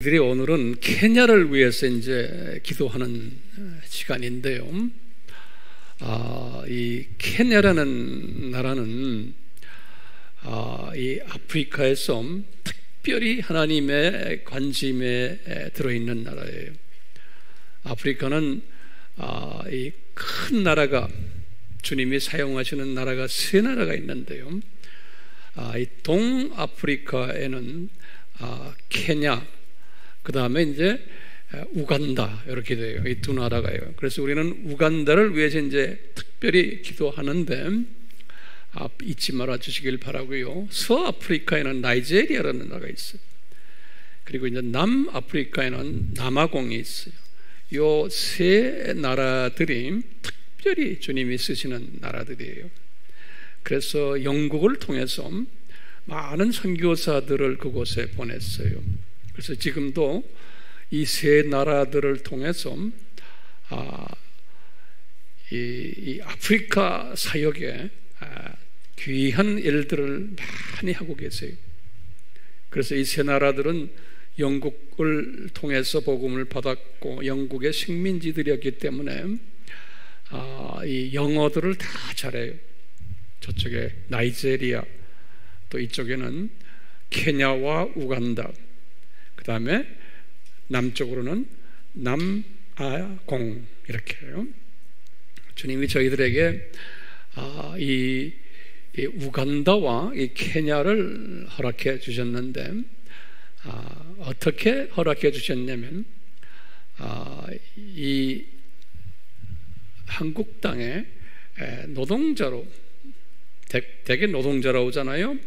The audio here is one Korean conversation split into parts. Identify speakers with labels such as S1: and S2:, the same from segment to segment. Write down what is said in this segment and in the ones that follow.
S1: 우리들이 오늘은 케냐를 위해서 이제 기도하는 시간인데요. 이 케냐라는 나라는 이 아프리카에서 특별히 하나님의 관심에 들어있는 나라예요. 아프리카는 이 큰 나라가, 주님이 사용하시는 나라가 세 나라가 있는데요. 이 동아프리카에는 케냐, 그 다음에 이제 우간다, 이렇게 돼요. 이 두 나라가요. 그래서 우리는 우간다를 위해서 이제 특별히 기도하는데 잊지 말아 주시길 바라고요. 서아프리카에는 나이지리아라는 나라가 있어요. 그리고 이제 남아프리카에는 남아공이 있어요. 요 세 나라들이 특별히 주님이 쓰시는 나라들이에요. 그래서 영국을 통해서 많은 선교사들을 그곳에 보냈어요. 그래서 지금도 이 세 나라들을 통해서 이 아프리카 사역에 귀한 일들을 많이 하고 계세요. 그래서 이 세 나라들은 영국을 통해서 복음을 받았고 영국의 식민지들이었기 때문에 이 영어들을 다 잘해요. 저쪽에 나이지리아, 또 이쪽에는 케냐와 우간다, 그 다음에 남쪽으로는 남아공, 이렇게 해요. 주님이 저희들에게 이 우간다와 이 케냐를 허락해 주셨는데 어떻게 허락해 주셨냐면 이 한국 땅에 노동자로, 대개 노동자로 오잖아요.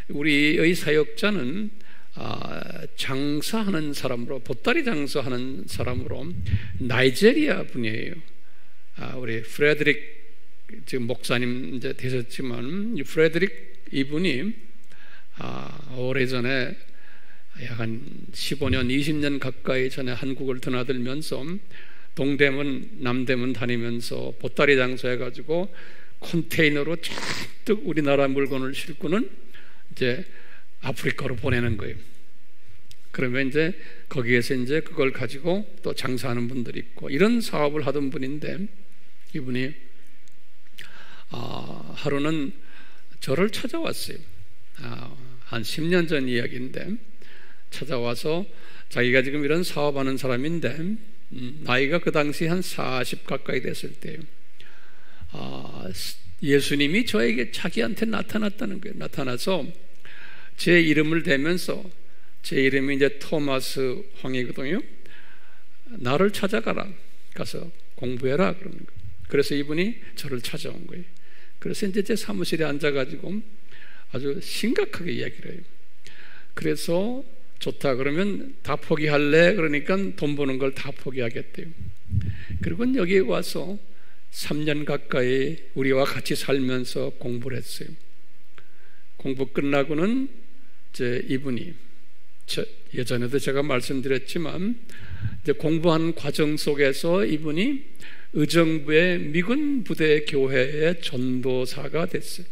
S1: 우리의 사역자는 장사하는 사람으로, 보따리 장사하는 사람으로 나이지리아 분이에요. 우리 프레드릭 지금 목사님 이제 되셨지만, 이 프레드릭 이분이 오래전에 약 한 15년, 20년 가까이 전에 한국을 드나들면서 동대문, 남대문 다니면서 보따리 장사해가지고 컨테이너로 잔뜩 우리나라 물건을 싣고는 이제 아프리카로 보내는 거예요. 그러면 이제 거기에서 이제 그걸 가지고 또 장사하는 분들이 있고, 이런 사업을 하던 분인데, 이분이 하루는 저를 찾아왔어요. 한 10년 전 이야기인데, 찾아와서 자기가 지금 이런 사업하는 사람인데 나이가 그 당시 한 40 가까이 됐을 때요. 예수님이 저에게 자기한테 나타났다는 거예요. 나타나서 제 이름을 대면서, 제 이름이 이제 토마스 황이거든요. 나를 찾아가라, 가서 공부해라, 그러는 거예요. 그래서 이분이 저를 찾아온 거예요. 그래서 이제 제 사무실에 앉아가지고 아주 심각하게 이야기를 해요. 그래서 좋다, 그러면 다 포기할래? 그러니까 돈 버는 걸 다 포기하겠대요. 그리고 여기 와서 3년 가까이 우리와 같이 살면서 공부를 했어요. 공부 끝나고는 이제 이분이, 예전에도 제가 말씀드렸지만, 이제 공부하는 과정 속에서 이분이 의정부의 미군 부대 교회의 전도사가 됐어요.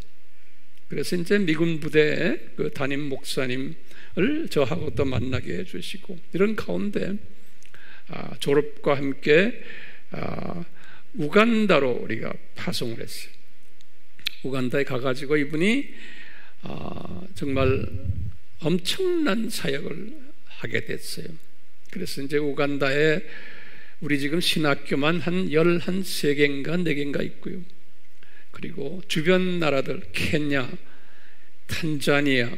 S1: 그래서 이제 미군 부대의 그 담임 목사님을 저하고 또 만나게 해주시고, 이런 가운데 졸업과 함께 우간다로 우리가 파송을 했어요. 우간다에 가가지고 이분이 정말 엄청난 사역을 하게 됐어요. 그래서 이제 우간다에 우리 지금 신학교만 한 13개인가 4개인가 있고요. 그리고 주변 나라들, 케냐, 탄자니아,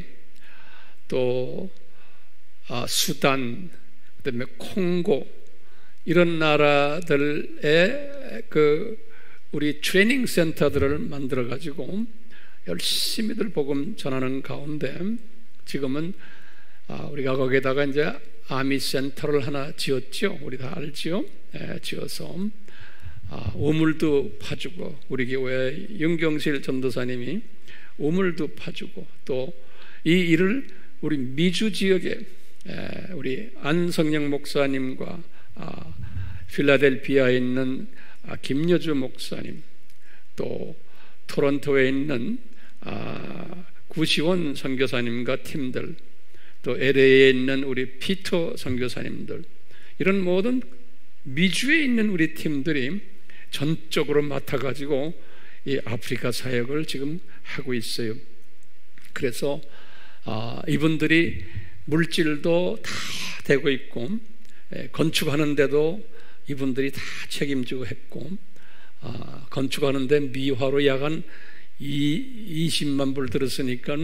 S1: 또 수단, 그다음에 콩고, 이런 나라들의 그 우리 트레이닝 센터들을 만들어 가지고 열심히들 복음 전하는 가운데, 지금은 우리가 거기에다가 이제 아미 센터를 하나 지었죠. 우리 다 알지요. 지어서 우물도 파주고, 우리 교회 윤경실 전도사님이 우물도 파주고, 또 이 일을 우리 미주 지역에 우리 안성영 목사님과 필라델피아에 있는 김여주 목사님, 또 토론토에 있는 구시원 선교사님과 팀들, 또 LA에 있는 우리 피터 선교사님들, 이런 모든 미주에 있는 우리 팀들이 전적으로 맡아가지고 이 아프리카 사역을 지금 하고 있어요. 그래서 이분들이 물질도 다 되고 있고, 건축하는데도 이분들이 다 책임지고 했고, 건축하는데 미화로 약 한 20만 불 들었으니까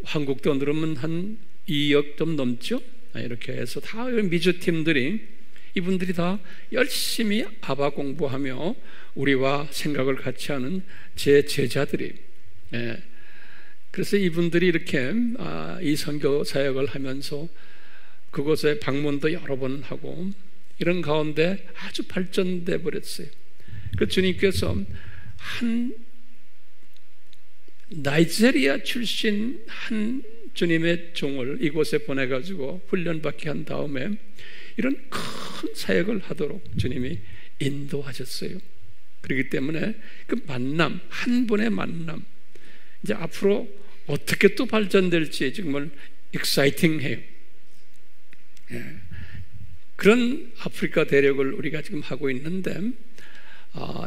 S1: 한국 돈으로는 한 2억 좀 넘죠. 이렇게 해서 다 미주팀들이, 이분들이 다 열심히 아바 공부하며 우리와 생각을 같이 하는 제 제자들이, 그래서 이분들이 이렇게 이 선교 사역을 하면서 그곳에 방문도 여러 번 하고 이런 가운데 아주 발전돼 버렸어요. 그 주님께서 한 나이지리아 출신 한 주님의 종을 이곳에 보내가지고 훈련받게 한 다음에 이런 큰 사역을 하도록 주님이 인도하셨어요. 그렇기 때문에 그 만남, 한 분의 만남, 이제 앞으로 어떻게 또 발전될지 정말 익사이팅해요. 그런 아프리카 대륙을 우리가 지금 하고 있는데,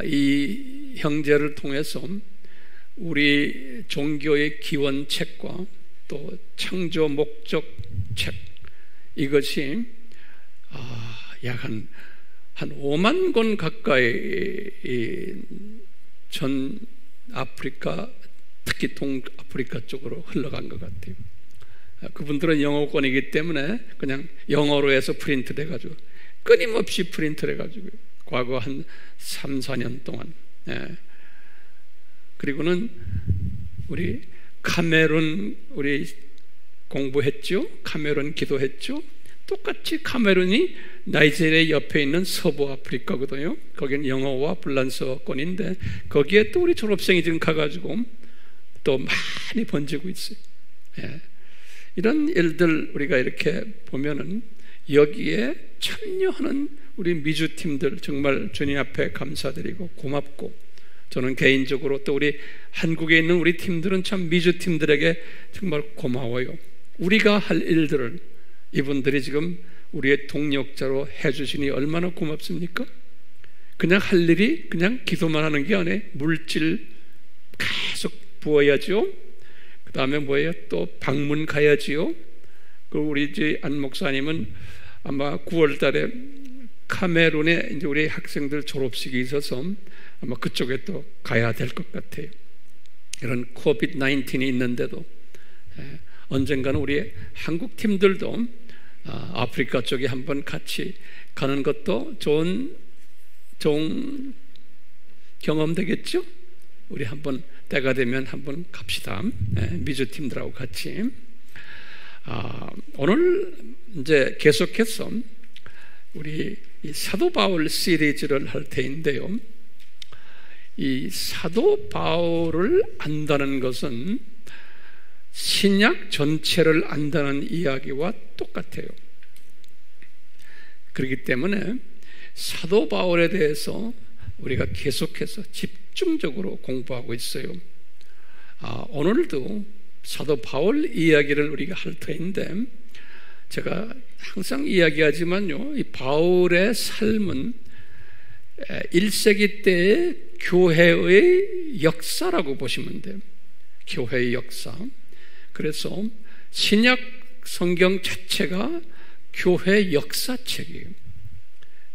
S1: 이 형제를 통해서 우리 종교의 기원책과 또 창조 목적책, 이것이 약 한 5만 권 가까이 전 아프리카, 특히 동아프리카 쪽으로 흘러간 것 같아요. 그분들은 영어권이기 때문에 그냥 영어로 해서 프린트 돼가지고 끊임없이 프린트 해가지고 과거 한 3, 4년 동안. 그리고는 우리 카메룬 우리 공부했죠. 카메룬 기도했죠. 똑같이 카메룬이 나이지리아 옆에 있는 서부 아프리카거든요. 거기는 영어와 불란서어권인데 거기에 또 우리 졸업생이 지금 가가지고 또 많이 번지고 있어요. 이런 일들 우리가 이렇게 보면은 여기에 참여하는 우리 미주팀들 정말 주님 앞에 감사드리고 고맙고, 저는 개인적으로 또 우리 한국에 있는 우리 팀들은 참 미주팀들에게 정말 고마워요. 우리가 할 일들을 이분들이 지금 우리의 동력자로 해주시니 얼마나 고맙습니까? 그냥 할 일이 그냥 기도만 하는 게 아니에요. 물질 계속 부어야죠. 그 다음에 뭐예요? 또 방문 가야지요. 그리고 우리 이제 안 목사님은 아마 9월 달에 카메룬에 이제 우리 학생들 졸업식이 있어서 아마 그쪽에 또 가야 될 것 같아요. 이런 코비드 19이 있는데도 언젠가는 우리 한국 팀들도 아프리카 쪽에 한번 같이 가는 것도 좋은 경험 되겠죠? 우리 한번 때가 되면 한번 갑시다. 미주 팀들하고 같이. 오늘 이제 계속해서 우리 이 사도 바울 시리즈를 할 때인데요. 이 사도 바울을 안다는 것은 신약 전체를 안다는 이야기와 똑같아요. 그렇기 때문에 사도 바울에 대해서 우리가 계속해서 집중적으로 공부하고 있어요. 오늘도 사도 바울 이야기를 우리가 할 터인데, 제가 항상 이야기하지만요, 이 바울의 삶은 1세기 때의 교회의 역사라고 보시면 돼요. 교회의 역사. 그래서 신약 성경 자체가 교회 역사책이에요.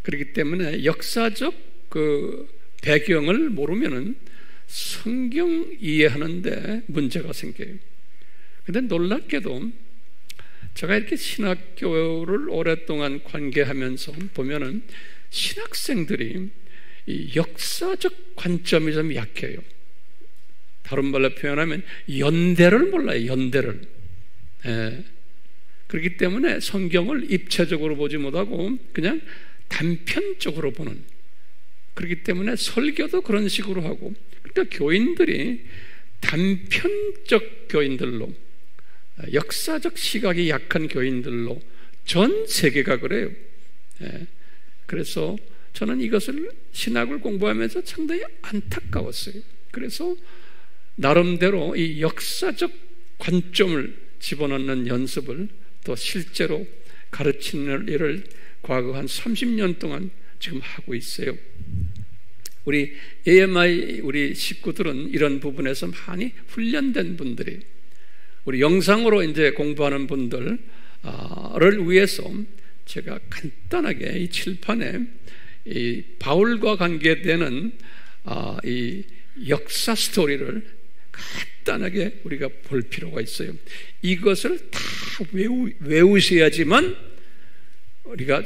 S1: 그렇기 때문에 역사적 그 배경을 모르면은 성경 이해하는데 문제가 생겨요. 근데 놀랍게도 제가 이렇게 신학교를 오랫동안 관계하면서 보면은 신학생들이 이 역사적 관점이 좀 약해요. 다른 말로 표현하면 연대를 몰라요. 연대를. 그렇기 때문에 성경을 입체적으로 보지 못하고 그냥 단편적으로 보는, 그렇기 때문에 설교도 그런 식으로 하고, 그러니까 교인들이 단편적 교인들로, 역사적 시각이 약한 교인들로 전 세계가 그래요. 그래서 저는 이것을 신학을 공부하면서 상당히 안타까웠어요. 그래서 나름대로 이 역사적 관점을 집어넣는 연습을 또 실제로 가르치는 일을 과거 한 30년 동안 지금 하고 있어요. 우리 AMI 우리 식구들은 이런 부분에서 많이 훈련된 분들이, 우리 영상으로 이제 공부하는 분들을 위해서 제가 간단하게 이 칠판에 이 바울과 관계되는 이 역사 스토리를 간단하게 우리가 볼 필요가 있어요. 이것을 다 외우셔야지만 우리가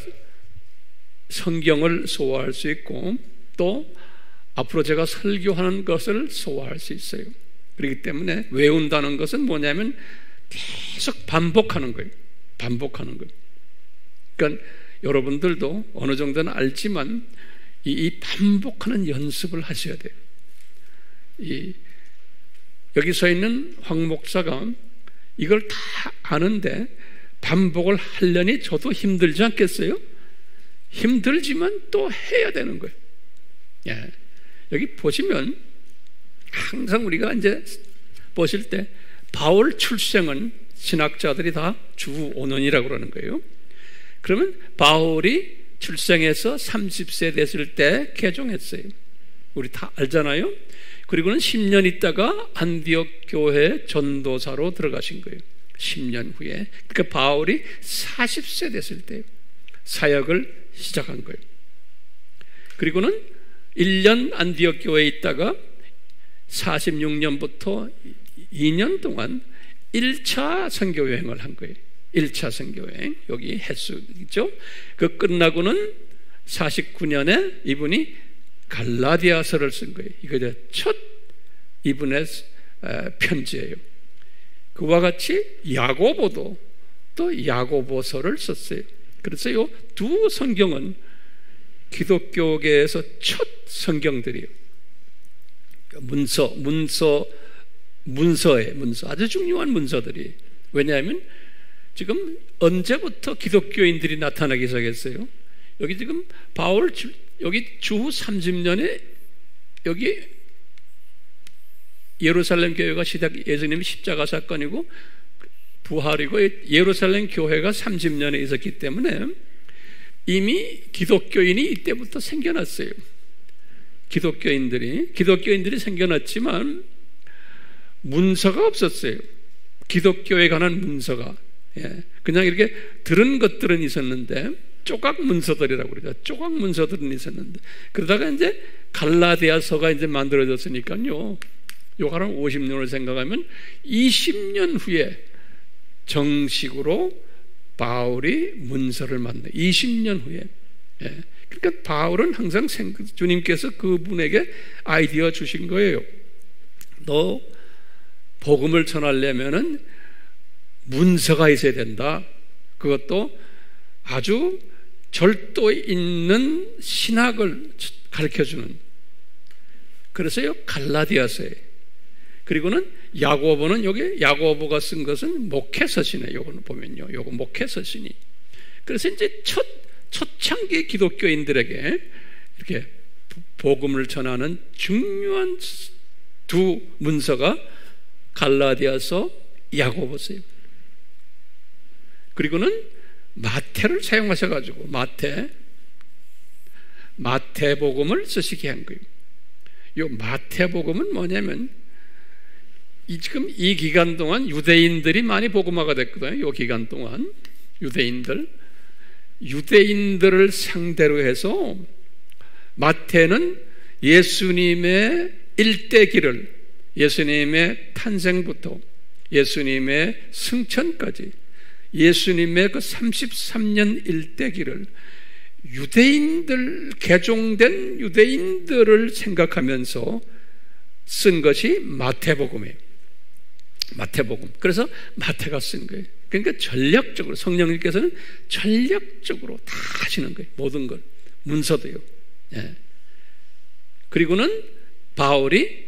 S1: 성경을 소화할 수 있고 또 앞으로 제가 설교하는 것을 소화할 수 있어요. 그렇기 때문에 외운다는 것은 뭐냐면 계속 반복하는 거예요. 반복하는 거예요. 그러니까 여러분들도 어느 정도는 알지만 이 반복하는 연습을 하셔야 돼요. 여기 서 있는 황 목사가 이걸 다 아는데 반복을 하려니 저도 힘들지 않겠어요? 힘들지만 또 해야 되는 거예요. 예. 여기 보시면 항상 우리가 이제 보실 때 바울 출생은 신학자들이 다 주오년이라고 그러는 거예요. 그러면 바울이 출생해서 30세 됐을 때 개종했어요. 우리 다 알잖아요. 그리고는 10년 있다가 안디옥 교회 전도사로 들어가신 거예요. 10년 후에. 그러니까 바울이 40세 됐을 때 사역을 시작한 거예요. 그리고는 1년 안디옥 교회에 있다가 46년부터 2년 동안 1차 선교여행을 한 거예요. 1차 선교여행. 여기 횟수 있죠? 그 끝나고는 49년에 이분이 갈라디아서를 쓴 거예요. 이거 이제 첫 이분의 편지예요. 그와 같이 야고보도 또 야고보서를 썼어요. 그래서 이 두 성경은 기독교계에서 첫 성경들이에요. 문서에 아주 중요한 문서들이. 왜냐하면 지금 언제부터 기독교인들이 나타나기 시작했어요? 여기 지금 바울 여기 주후 30년에 여기 예루살렘 교회가 예수님의 십자가 사건이고 부활이고 예루살렘 교회가 30년에 있었기 때문에 이미 기독교인이 이때부터 생겨났어요. 기독교인들이 생겨났지만 문서가 없었어요. 기독교에 관한 문서가. 그냥 이렇게 들은 것들은 있었는데 조각 문서들이라고 그러죠. 조각 문서들은 있었는데 그러다가 이제 갈라디아서가 이제 만들어졌으니까요. 요거 한 50년을 생각하면 20년 후에 정식으로 바울이 문서를 만나 20년 후에. 그러니까 바울은 항상 주님께서 그분에게 아이디어 주신 거예요. 너 복음을 전하려면은 문서가 있어야 된다. 그것도 아주 절도 있는 신학을 가르쳐주는. 그래서요 갈라디아서에. 그리고는 야고보는 여기 야고보가 쓴 것은 목회서신이에요. 요거는 보면요, 요거 목회서신이. 그래서 이제 초창기 기독교인들에게 이렇게 복음을 전하는 중요한 두 문서가 갈라디아서, 야고보서예요. 그리고는 마태를 사용하셔가지고 마태복음을 쓰시게 한 거예요. 요 마태복음은 뭐냐면 지금 이 기간 동안 유대인들이 많이 복음화가 됐거든요. 요 기간 동안 유대인들을 상대로 해서 마태는 예수님의 일대기를, 예수님의 탄생부터 예수님의 승천까지 예수님의 그 33년 일대기를 개종된 유대인들을 생각하면서 쓴 것이 마태복음이에요. 마태복음. 그래서 마태가 쓴 거예요. 그러니까 전략적으로 성령님께서는 전략적으로 다 하시는 거예요. 모든 걸. 문서도요. 그리고는 바울이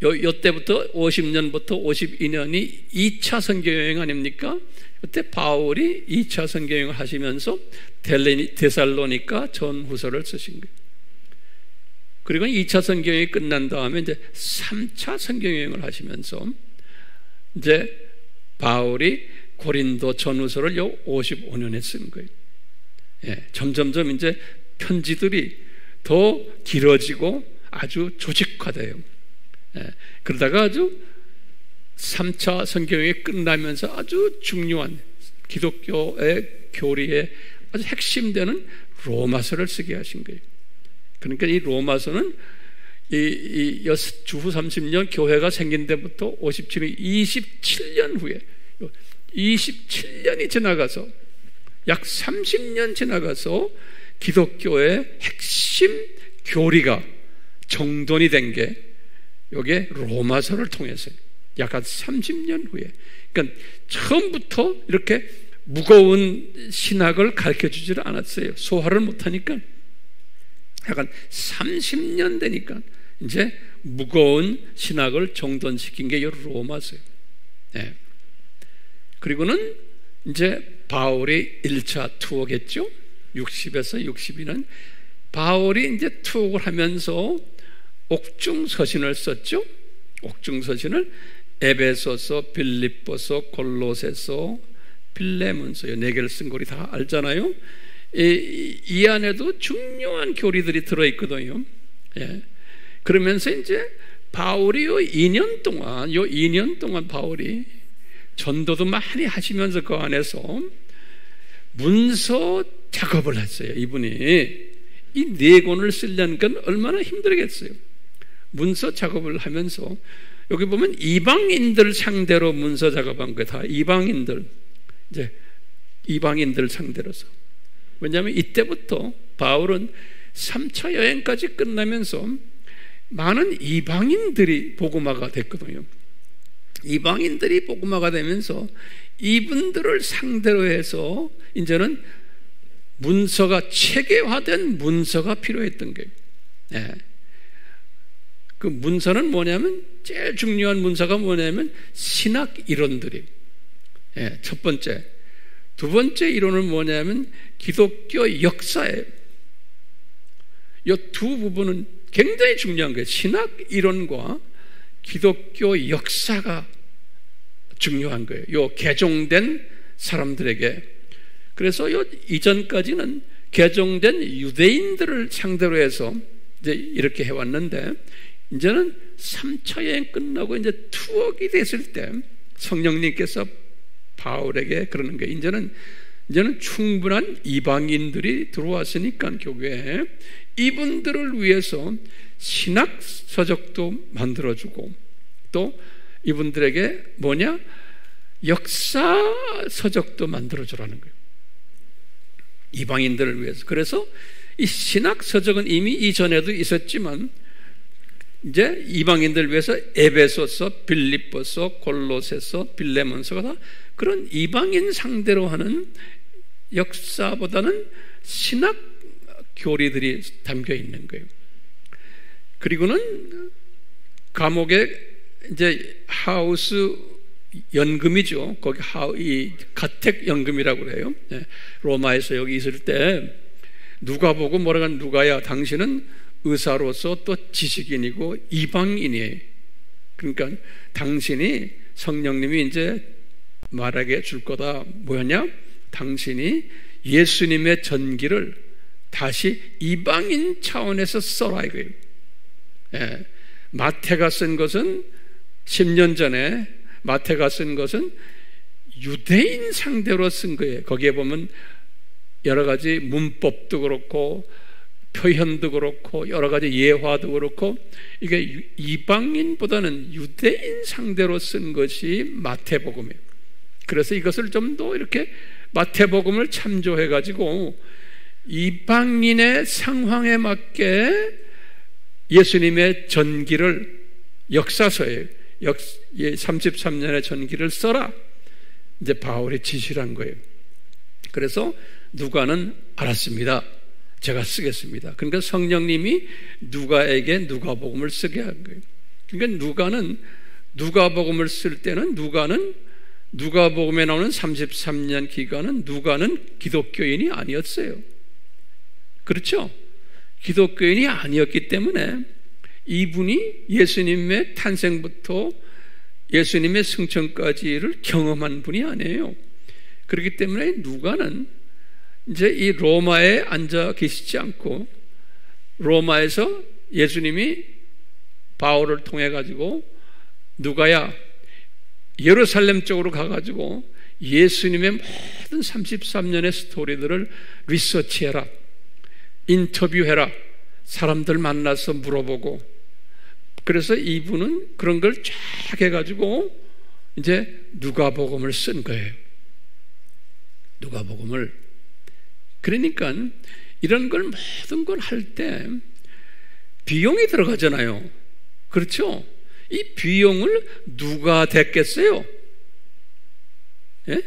S1: 요때부터 50년부터 52년이 2차 선교여행 아닙니까? 그때 바울이 2차 선교여행을 하시면서 데살로니가 전후서를 쓰신 거예요. 그리고 2차 선교여행이 끝난 다음에 이제 3차 선교여행을 하시면서 이제 바울이 고린도 전후서를 요 55년에 쓴 거예요. 예, 점점점 이제 편지들이 더 길어지고 아주 조직화돼요. 예, 그러다가 아주 3차 성경이 끝나면서 아주 중요한 기독교의 교리의 아주 핵심되는 로마서를 쓰게 하신 거예요. 그러니까 이 로마서는 이 주후 30년 교회가 생긴 데부터 27년 후에 27년이 지나가서 약 30년 지나가서 기독교의 핵심 교리가 정돈이 된 게 이게 로마서를 통해서요. 약 한 30년 후에. 그러니까 처음부터 이렇게 무거운 신학을 가르쳐 주지를 않았어요. 소화를 못하니까. 약간 30년 되니까 이제 무거운 신학을 정돈시킨 게 이 로마서예요. 네. 그리고는 이제 바울이 1차 투어겠죠. 60에서 62는 바울이 이제 투어를 하면서 옥중서신을 썼죠. 옥중서신을 에베소서, 빌립보서, 골로새서, 빌레몬서 4개를 쓴 거 우리 다 알잖아요. 이 안에도 중요한 교리들이 들어있거든요. 예. 그러면서 이제 바울이 요 2년 동안 바울이 전도도 많이 하시면서 그 안에서 문서 작업을 했어요. 이분이 이 4권을 쓰려니까 얼마나 힘들겠어요. 문서 작업을 하면서 여기 보면 이방인들 상대로 문서 작업한 거예요. 다 이방인들 상대로서. 왜냐하면 이때부터 바울은 3차 여행까지 끝나면서 많은 이방인들이 복음화가 됐거든요. 이방인들이 복음화가 되면서 이분들을 상대로 해서 이제는 문서가 체계화된 문서가 필요했던 거예요. 네. 그 문서는 뭐냐면 제일 중요한 문서가 뭐냐면 신학 이론들이. 네. 첫 번째. 두 번째 이론은 뭐냐면 기독교 역사예요. 이 두 부분은 굉장히 중요한 거예요. 신학 이론과 기독교 역사가 중요한 거예요. 요 개종된 사람들에게. 그래서 요 이전까지는 개종된 유대인들을 상대로 해서 이제 이렇게 해왔는데, 이제는 3차 여행 끝나고 이제 투옥이 됐을 때 성령님께서 바울에게 그러는 거예요. 이제는 충분한 이방인들이 들어왔으니까 교회에 이분들을 위해서 신학 서적도 만들어주고 또 이분들에게 뭐냐? 역사 서적도 만들어주라는 거예요. 이방인들을 위해서. 그래서 이 신학 서적은 이미 이전에도 있었지만 이제 이방인들을 위해서 에베소서, 빌립보서, 골로새서, 빌레몬서가 다 그런 이방인 상대로 하는 역사보다는 신학 교리들이 담겨 있는 거예요. 그리고는 감옥에 이제 하우스 연금이죠. 거기 이 가택 연금이라고 그래요. 로마에서 여기 있을 때 누가 보고 뭐라고 하는, 누가야 당신은 의사로서 또 지식인이고 이방인이에요. 그러니까 당신이 성령님이 이제 말하게 줄 거다. 뭐냐? 당신이 예수님의 전기를 다시 이방인 차원에서 써라 이거예요. 예. 마태가 쓴 것은 10년 전에 마태가 쓴 것은 유대인 상대로 쓴 거예요. 거기에 보면 여러 가지 문법도 그렇고 표현도 그렇고 여러 가지 예화도 그렇고 이게 이방인보다는 유대인 상대로 쓴 것이 마태복음이에요. 그래서 이것을 좀 더 이렇게 마태복음을 참조해 가지고 이방인의 상황에 맞게 예수님의 전기를 역사서에 33년의 전기를 써라. 이제 바울이 지시를 한 거예요. 그래서 누가는 알았습니다. 제가 쓰겠습니다. 그러니까 성령님이 누가에게 누가복음을 쓰게 한 거예요. 그러니까 누가는 누가복음을 쓸 때는 누가복음에 나오는 33년 기간은 누가는 기독교인이 아니었어요. 그렇죠? 기독교인이 아니었기 때문에 이분이 예수님의 탄생부터 예수님의 승천까지를 경험한 분이 아니에요. 그렇기 때문에 누가는 이제 이 로마에 앉아 계시지 않고 로마에서 예수님이 바울을 통해 가지고 누가야 예루살렘 쪽으로 가가지고 예수님의 모든 33년의 스토리들을 리서치해라, 인터뷰해라, 사람들 만나서 물어보고, 그래서 이분은 그런 걸 쫙 해가지고 이제 누가복음을 쓴 거예요. 누가복음을. 그러니까 이런 걸 모든 걸 할 때 비용이 들어가잖아요. 그렇죠? 이 비용을 누가 댔겠어요? 예?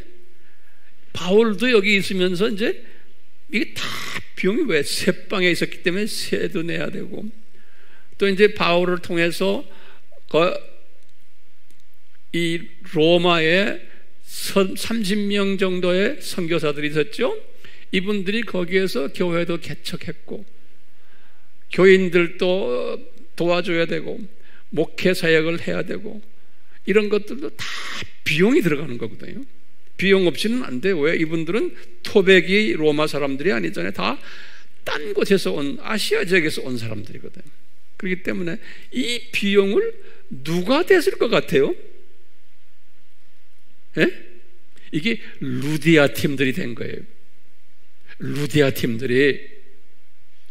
S1: 바울도 여기 있으면서 이제 이게 다 비용이 왜 새방에 있었기 때문에 세도 내야 되고, 또 이제 바울을 통해서 이 로마에 30명 정도의 선교사들이 있었죠. 이분들이 거기에서 교회도 개척했고 교인들도 도와줘야 되고 목회 사역을 해야 되고 이런 것들도 다 비용이 들어가는 거거든요. 비용 없이는 안 돼요. 왜? 이분들은 토백이 로마 사람들이 아니잖아요. 다 딴 곳에서 온, 아시아 지역에서 온 사람들이거든요. 그렇기 때문에 이 비용을 누가 댔을 것 같아요? 예? 이게 루디아 팀들이 된 거예요. 루디아 팀들이,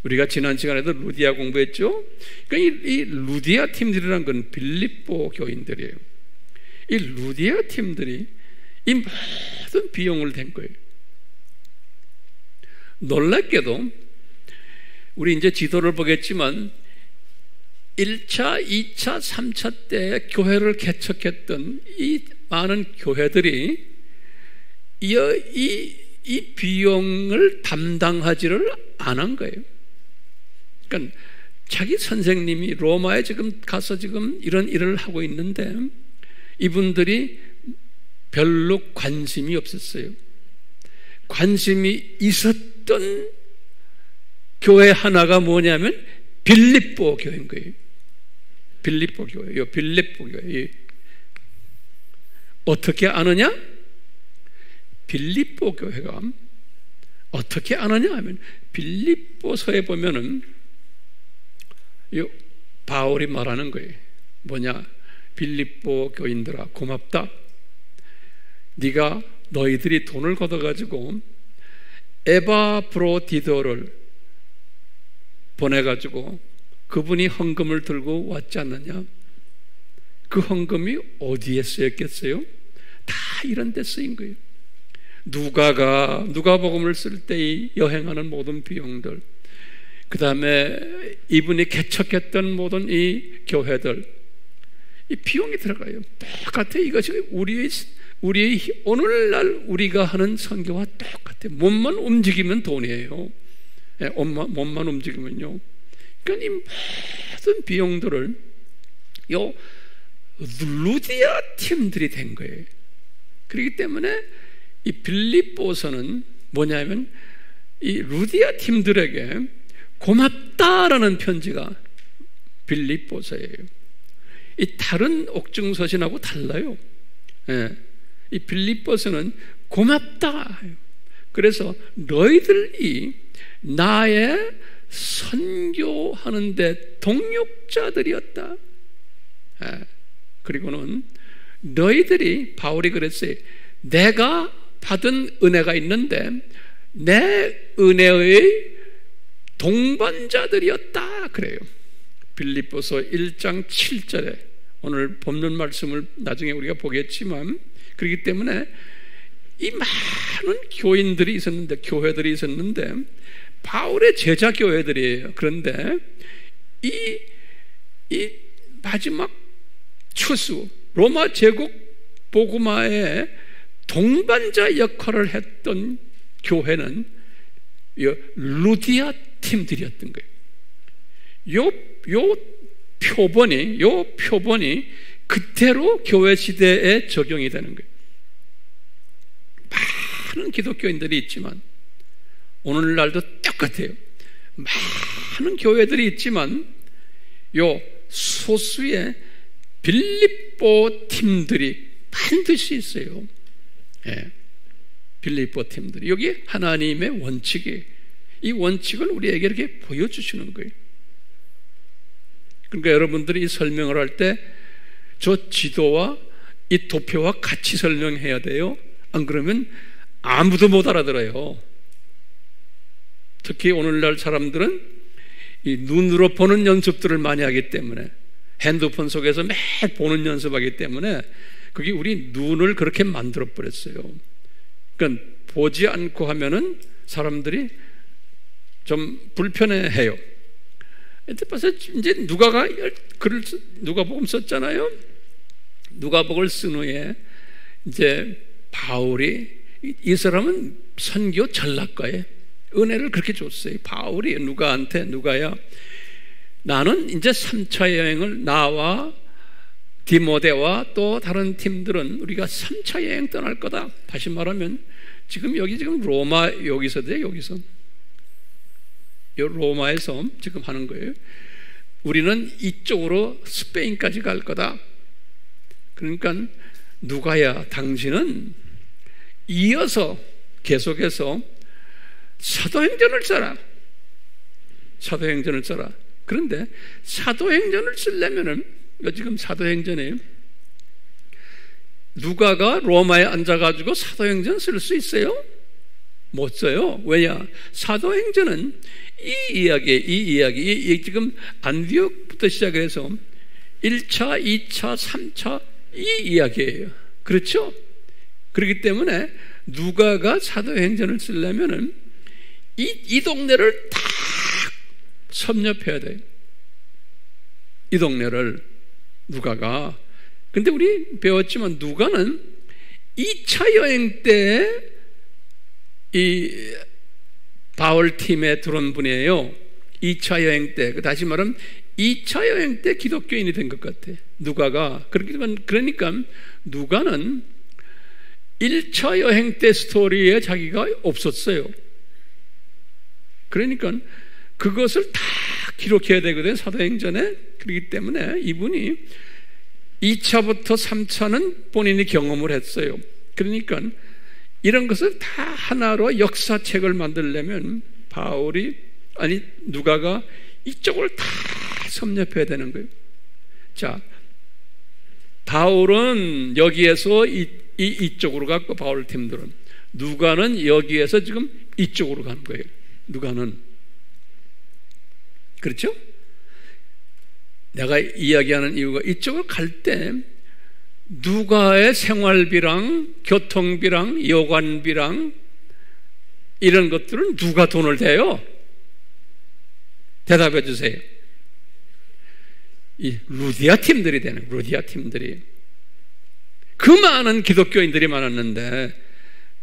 S1: 우리가 지난 시간에도 루디아 공부했죠? 그러니까 이 루디아 팀들이라는 건 빌립보 교인들이에요. 이 루디아 팀들이 이 모든 비용을 댄 거예요. 놀랍게도 우리 이제 지도를 보겠지만 1차, 2차, 3차 때 교회를 개척했던 이 많은 교회들이 이 비용을 담당하지를 않은 거예요. 그러니까 자기 선생님이 로마에 지금 가서 지금 이런 일을 하고 있는데 이분들이 별로 관심이 없었어요. 관심이 있었던 교회 하나가 뭐냐면 빌립보 교회인 거예요. 빌립보 교회. 빌립보 교회. 어떻게 아느냐? 빌립보 교회가 어떻게 아느냐 하면 빌립보서에 보면은 바울이 말하는 거예요. 뭐냐? 빌립보 교인들아 고맙다. 네가 너희들이 돈을 걷어가지고 에바브로디도를 보내가지고 그분이 헌금을 들고 왔지 않느냐? 그 헌금이 어디에 쓰였겠어요? 다 이런 데 쓰인 거예요. 누가복음을 쓸 때 여행하는 모든 비용들, 그 다음에 이분이 개척했던 모든 이 교회들, 이 비용이 들어가요. 똑같아. 이것이 우리의 오늘날 우리가 하는 선교와 똑같아요. 몸만 움직이면 돈이에요. 몸만 움직이면요. 그러니까 이 모든 비용들을 요 루디아 팀들이 된 거예요. 그렇기 때문에 이 빌립보서는 뭐냐면 이 루디아 팀들에게 고맙다라는 편지가 빌립보서예요. 이 다른 옥중서신하고 달라요. 예. 이 빌립보서는 고맙다. 그래서 너희들이 나의 선교하는데 동력자들이었다. 예. 그리고는 너희들이, 바울이 그랬어요. 내가 받은 은혜가 있는데 내 은혜의 동반자들이었다 그래요. 빌립보서 1장 7절에 오늘 본문 말씀을 나중에 우리가 보겠지만, 그렇기 때문에 이 많은 교인들이 있었는데, 교회들이 있었는데 바울의 제자 교회들이에요. 그런데 이 마지막 추수 로마 제국 복음화의 동반자 역할을 했던 교회는 루디아 팀들이었던 거예요. 요 표본이 그대로 교회 시대에 적용이 되는 거예요. 많은 기독교인들이 있지만 오늘날도 똑같아요. 많은 교회들이 있지만 요 소수의 빌립보 팀들이 반드시 있어요. 예. 빌립보 팀들이. 여기 하나님의 원칙이, 이 원칙을 우리에게 이렇게 보여주시는 거예요. 그러니까 여러분들이 이 설명을 할 때 저 지도와 이 도표와 같이 설명해야 돼요. 안 그러면 아무도 못 알아들어요. 특히 오늘날 사람들은 이 눈으로 보는 연습들을 많이 하기 때문에, 핸드폰 속에서 매일 보는 연습하기 때문에 그게 우리 눈을 그렇게 만들어 버렸어요. 그러니까 보지 않고 하면은 사람들이 좀 불편해해요. 이제 누가가 글을 누가복음 썼잖아요. 누가복음을 쓴 후에 이제 바울이, 이 사람은 선교 전략가에 은혜를 그렇게 줬어요. 바울이 누가한테, 누가야, 나는 이제 3차 여행을, 나와 디모데와 또 다른 팀들은 우리가 3차 여행 떠날 거다. 다시 말하면 지금 로마, 여기서 로마에서 지금 하는 거예요. 우리는 이쪽으로 스페인까지 갈 거다. 그러니까 누가야, 당신은 이어서 계속해서 사도행전을 써라. 사도행전을 써라. 그런데 사도행전을 쓰려면은, 지금 사도행전에 누가가 로마에 앉아가지고 사도행전 쓸 수 있어요? 못 써요. 왜냐? 사도행전은 이 이야기, 지금 안디옥부터 시작해서 1차, 2차, 3차 이 이야기예요. 그렇죠? 그렇기 때문에 누가가 사도행전을 쓰려면은 이 동네를 다 섭렵해야 돼요. 이 동네를 누가가. 근데 우리 배웠지만 누가는 2차 여행 때 이 바울 팀에 들어온 분이에요. 2차 여행 때. 다시 말하면 2차 여행 때 기독교인이 된 것 같아. 누가가. 그러니까 누가는 1차 여행 때 스토리에 자기가 없었어요. 그러니까 그것을 다 기록해야 되거든, 사도행전에. 그렇기 때문에 이분이 2차부터 3차는 본인이 경험을 했어요. 그러니까 이런 것을 다 하나로 역사책을 만들려면 누가가 이쪽을 다 섭렵해야 되는 거예요. 자, 바울은 여기에서 이쪽으로 갔고, 바울 팀들은, 누가는 여기에서 지금 이쪽으로 가는 거예요. 누가는. 그렇죠? 내가 이야기하는 이유가, 이쪽으로 갈 때 누가의 생활비랑 교통비랑 여관비랑 이런 것들은 누가 돈을 대요? 대답해 주세요. 이 루디아 팀들이 되는, 루디아 팀들이. 그 많은 기독교인들이 많았는데,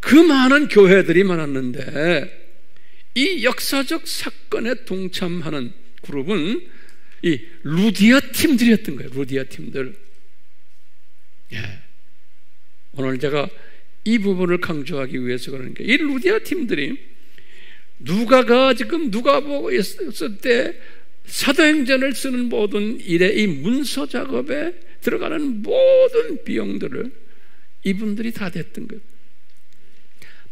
S1: 그 많은 교회들이 많았는데, 이 역사적 사건에 동참하는 그룹은 이 루디아 팀들이었던 거예요. 루디아 팀들. 예. 오늘 제가 이 부분을 강조하기 위해서 그러니까, 이 루디아 팀들이 누가가 지금 누가복음 있을 때 사도행전을 쓰는 모든 일에, 이 문서 작업에 들어가는 모든 비용들을 이분들이 다 댔던 거예요.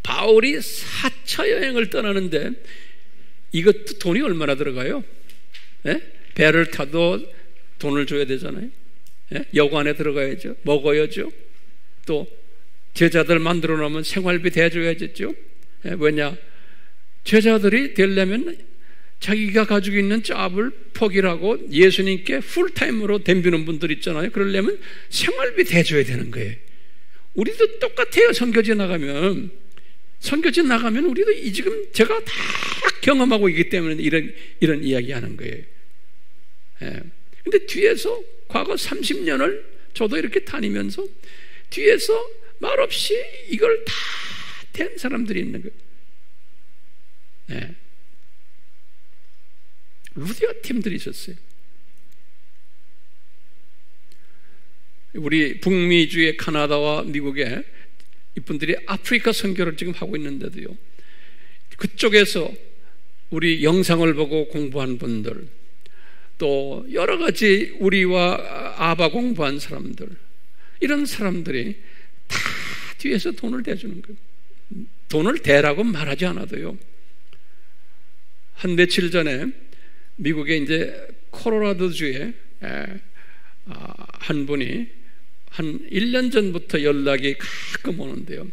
S1: 바울이 4차 여행을 떠나는데 이것도 돈이 얼마나 들어가요? 예? 배를 타도 돈을 줘야 되잖아요. 예? 여관에 들어가야죠. 먹어야죠. 또 제자들 만들어 놓으면 생활비 대줘야겠죠. 예? 왜냐? 제자들이 되려면 자기가 가지고 있는 짭을 포기하고 예수님께 풀타임으로 덤비는 분들 있잖아요. 그러려면 생활비 대줘야 되는 거예요. 우리도 똑같아요. 선교지 나가면 우리도 지금 제가 다 경험하고 있기 때문에 이런 이야기 하는 거예요. 예. 근데 뒤에서 과거 30년을 저도 이렇게 다니면서 뒤에서 말없이 이걸 다 된 사람들이 있는 거예요. 예. 루디아 팀들이 있었어요. 우리 북미주의 카나다와 미국에 이분들이 아프리카 선교를 지금 하고 있는데도요, 그쪽에서 우리 영상을 보고 공부한 분들, 또 여러 가지 우리와 아바 공부한 사람들, 이런 사람들이 다 뒤에서 돈을 대주는 거예요. 돈을 대라고 말하지 않아도요. 한 며칠 전에 미국의 이제 콜로라도주에 한 분이 한 1년 전부터 연락이 가끔 오는데요.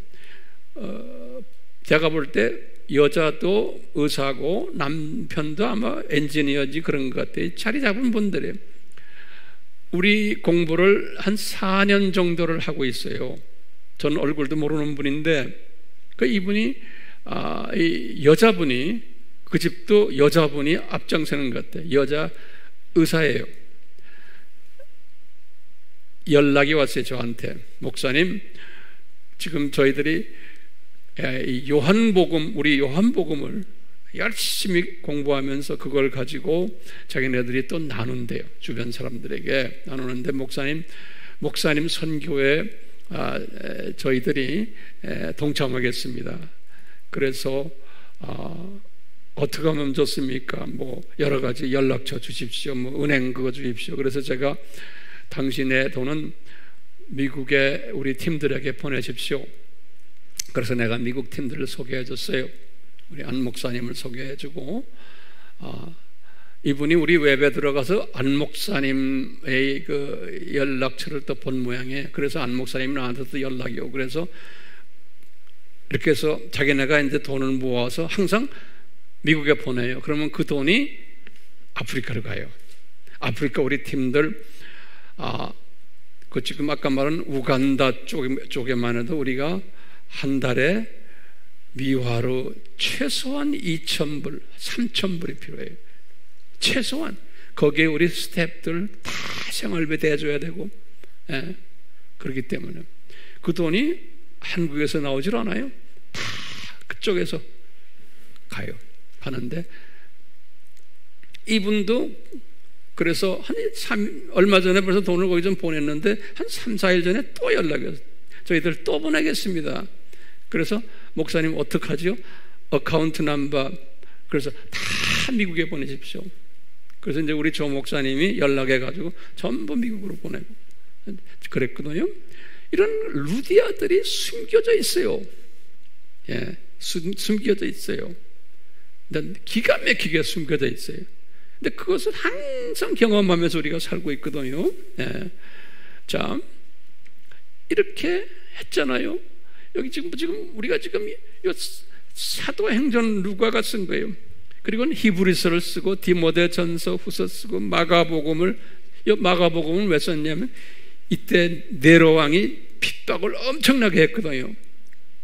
S1: 제가 볼 때 여자도 의사고 남편도 아마 엔지니어지 그런 것 같아요. 자리 잡은 분들이 우리 공부를 한 4년 정도를 하고 있어요. 전 얼굴도 모르는 분인데 이분이 이 여자분이 그 집도 여자분이 앞장서는 것 같아요. 여자 의사예요. 연락이 왔어요. 저한테. 목사님, 지금 저희들이 요한복음, 우리 요한복음을 열심히 공부하면서 그걸 가지고 자기네들이 또 나눈대요. 주변 사람들에게 나누는데 목사님 선교에 저희들이 동참하겠습니다. 그래서 어떻게 하면 좋습니까? 뭐 여러 가지 연락처 주십시오. 뭐 은행 그거 주십시오. 그래서 제가 당신의 돈은 미국의 우리 팀들에게 보내십시오. 그래서 내가 미국 팀들을 소개해 줬어요. 우리 안 목사님을 소개해 주고 이분이 우리 웹에 들어가서 안 목사님의 그 연락처를 또 본 모양이에요. 그래서 안 목사님이 나한테도 연락이 오고 그래서 이렇게 해서 자기네가 이제 돈을 모아서 항상 미국에 보내요. 그러면 그 돈이 아프리카로 가요. 아프리카 우리 팀들 그 지금 아까 말한 우간다 쪽에만 해도 우리가 한 달에 미화로 최소한 2,000불, 3,000불이 필요해요. 최소한. 거기에 우리 스태프들 다 생활비 대줘야 되고, 그렇기 때문에 그 돈이 한국에서 나오질 않아요. 다 그쪽에서 가는데 이분도 그래서 얼마 전에 벌써 돈을 거기 좀 보냈는데 한 3, 4일 전에 또 연락이 왔어요. 저희들 또 보내겠습니다. 그래서 목사님 어떡하지요? 어카운트 넘버 그래서 다 미국에 보내십시오. 그래서 이제 우리 조 목사님이 연락해가지고 전부 미국으로 보내고 그랬거든요. 이런 루디아들이 숨겨져 있어요. 숨겨져 있어요. 기가 막히게 숨겨져 있어요. 근데 그것을 항상 경험하면서 우리가 살고 있거든요. 자, 이렇게 했잖아요. 여기 지금 우리가 지금 사도행전 루가가 쓴 거예요. 그리고 히브리서를 쓰고 디모데전서 후서 쓰고 마가복음을 왜 썼냐면 이때 네로 왕이 핍박을 엄청나게 했거든요.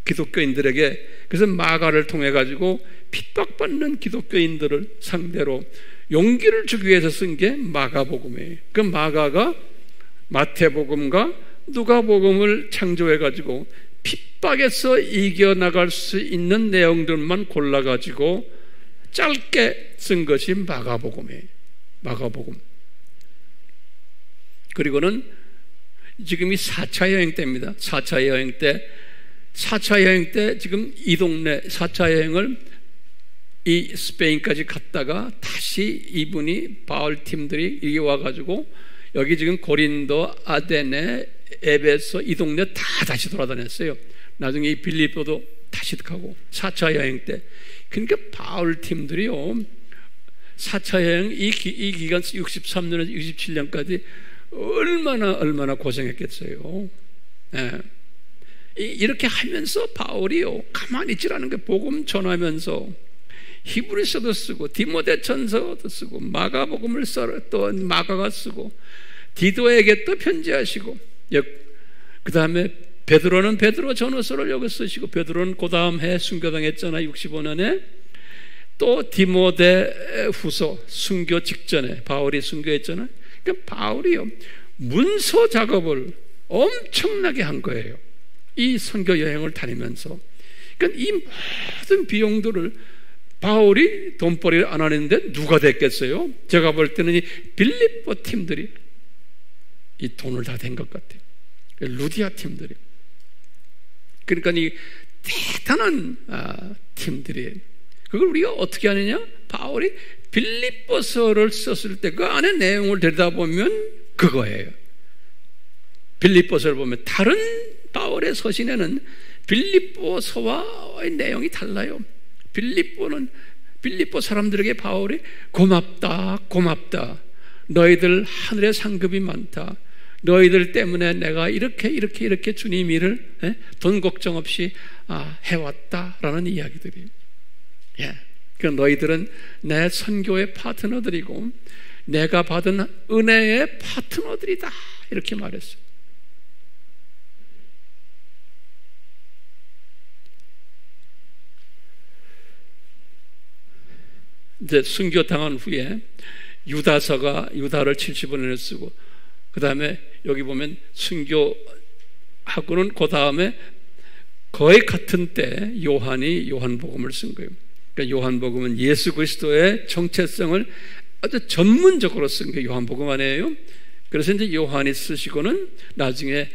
S1: 기독교인들에게. 그래서 마가를 통해 가지고 핍박받는 기독교인들을 상대로 용기를 주기 위해서 쓴 게 마가복음이에요. 그 마가가 마태복음과 누가복음을 창조해 가지고 핍박에서 이겨나갈 수 있는 내용들만 골라가지고 짧게 쓴 것이 마가복음이에요. 마가복음. 그리고는 지금이 4차 여행 때입니다. 4차 여행 때 지금 이 동네 4차 여행을 이 스페인까지 갔다가 다시 이분이 바울 팀들이 여기 와가지고 여기 지금 고린도, 아데네, 에베소 이 동네 다 다시 돌아다녔어요. 나중에 이 빌립보도 다시 가고 4차 여행 때. 그러니까 바울 팀들이요 4차 여행 이 기간 63년에서 67년까지 얼마나 고생했겠어요. 이렇게 하면서 바울이요 가만히 있지라는 게 복음 전하면서 히브리서도 쓰고 디모데전서도 쓰고 마가복음을 또 마가가 쓰고 디도에게 또 편지하시고 그 다음에 베드로는 베드로 전후서를 여기 쓰시고 베드로는 그 다음 해 순교당했잖아요. 65년에 또 디모데 후서 순교 직전에 바울이 순교했잖아요. 그러니까 바울이요 문서 작업을 엄청나게 한 거예요. 이 선교 여행을 다니면서. 그러니까 이 모든 비용들을 바울이 돈벌이를 안 하는데 누가 됐겠어요? 제가 볼 때는 이 빌립보 팀들이 이 돈을 다 댄 것 같아요. 루디아 팀들이. 그러니까 이 대단한 팀들이. 그걸 우리가 어떻게 하느냐? 바울이 빌립보서를 썼을 때 그 안에 내용을 들여다보면 그거예요. 빌립보서를 보면 다른 바울의 서신에는 빌립보서와의 내용이 달라요. 빌립보 사람들에게 바울이 고맙다, 고맙다. 너희들 하늘의 상급이 많다. 너희들 때문에 내가 이렇게 주님 일을 돈 걱정 없이 해왔다라는 이야기들이. 그 너희들은 내 선교의 파트너들이고 내가 받은 은혜의 파트너들이다. 이렇게 말했어요. 이제 순교 당한 후에 유다를 70원을 쓰고, 그 다음에 여기 보면 순교하고는 그 다음에 거의 같은 때 요한이 요한복음을 쓴 거예요. 그러니까 요한복음은 예수 그리스도의 정체성을 아주 전문적으로 쓴 게 요한복음 아니에요. 그래서 이제 요한이 쓰시고는 나중에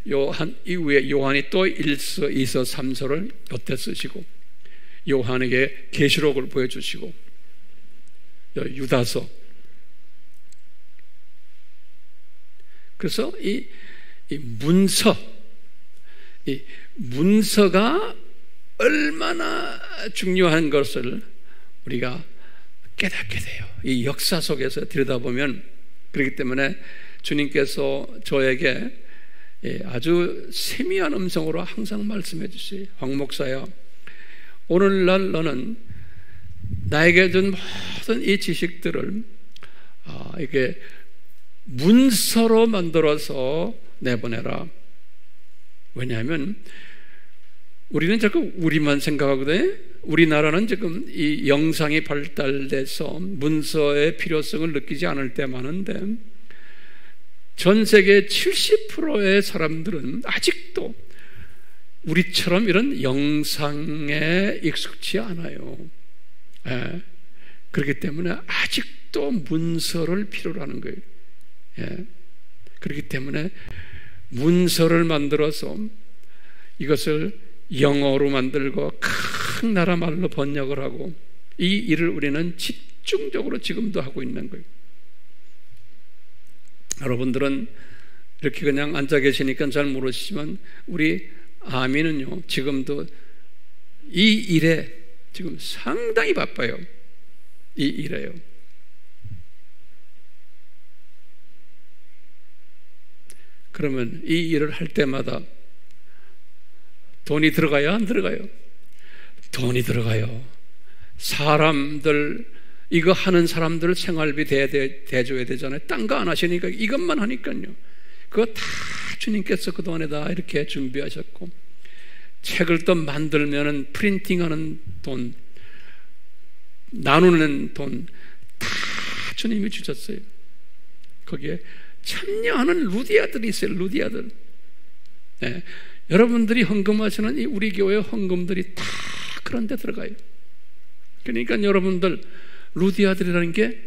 S1: 요한 이후에 요한이 또 1서, 2서, 3서를 곁에 쓰시고 요한에게 계시록을 보여주시고 유다서. 그래서 이 문서가 얼마나 중요한 것을 우리가 깨닫게 돼요. 이 역사 속에서 들여다보면. 그렇기 때문에 주님께서 저에게 아주 세미한 음성으로 항상 말씀해 주세요. 황 목사야, 오늘날 너는 나에게 준 모든 이 지식들을 이게 문서로 만들어서 내보내라. 왜냐하면 우리는 자꾸 우리만 생각하거든요. 우리나라는 지금 이 영상이 발달돼서 문서의 필요성을 느끼지 않을 때 많은데 전 세계 70%의 사람들은 아직도 우리처럼 이런 영상에 익숙치 않아요. 그렇기 때문에 아직도 문서를 필요로 하는 거예요. 그렇기 때문에 문서를 만들어서 이것을 영어로 만들고 큰 나라 말로 번역을 하고 이 일을 우리는 집중적으로 지금도 하고 있는 거예요. 여러분들은 이렇게 그냥 앉아 계시니까 잘 모르시지만 우리 아미는요 지금도 이 일에 지금 상당히 바빠요. 이 일에요. 그러면 이 일을 할 때마다 돈이 들어가요? 안 들어가요? 돈이 들어가요. 사람들, 이거 하는 사람들 생활비 대줘야 되잖아요. 딴 거 안 하시니까 이것만 하니까요. 그거 다 주님께서 그동안에 다 이렇게 준비하셨고, 책을 또 만들면은 프린팅하는 돈, 나누는 돈 다 주님이 주셨어요. 거기에 참여하는 루디아들이 있어요. 루디아들. 여러분들이 헌금하시는 이 우리 교회 헌금들이 다 그런 데 들어가요. 그러니까 여러분들 루디아들이라는 게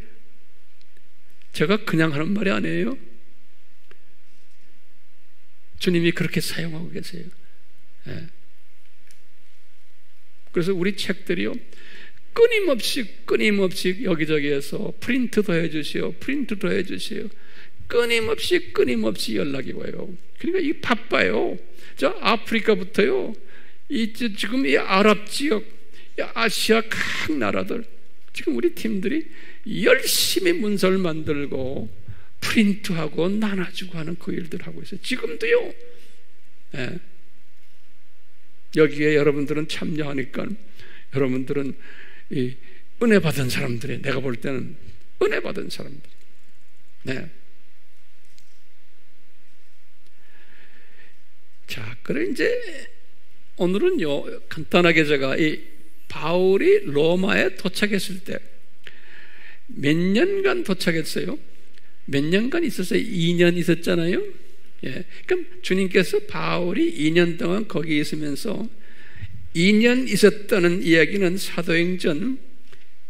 S1: 제가 그냥 하는 말이 아니에요. 주님이 그렇게 사용하고 계세요. 그래서 우리 책들이요 끊임없이 여기저기에서 프린트도 해주시오, 프린트도 해주시오. 끊임없이 연락이 와요. 그러니까 이 바빠요. 저 아프리카부터요, 지금 이 아랍 지역, 아시아 각 나라들, 지금 우리 팀들이 열심히 문서를 만들고 프린트하고 나눠주고 하는 그 일들 하고 있어요. 지금도요. 여기에 여러분들은 참여하니까 여러분들은 이 은혜 받은 사람들이, 내가 볼 때는 은혜 받은 사람들. 자, 그래 이제 오늘은요 간단하게 제가 이 바울이 로마에 도착했을 때 몇 년간 도착했어요? 몇 년간 있었어요? 2년 있었잖아요. 그럼 주님께서 바울이 2년 동안 거기 있으면서 2년 있었다는 이야기는 사도행전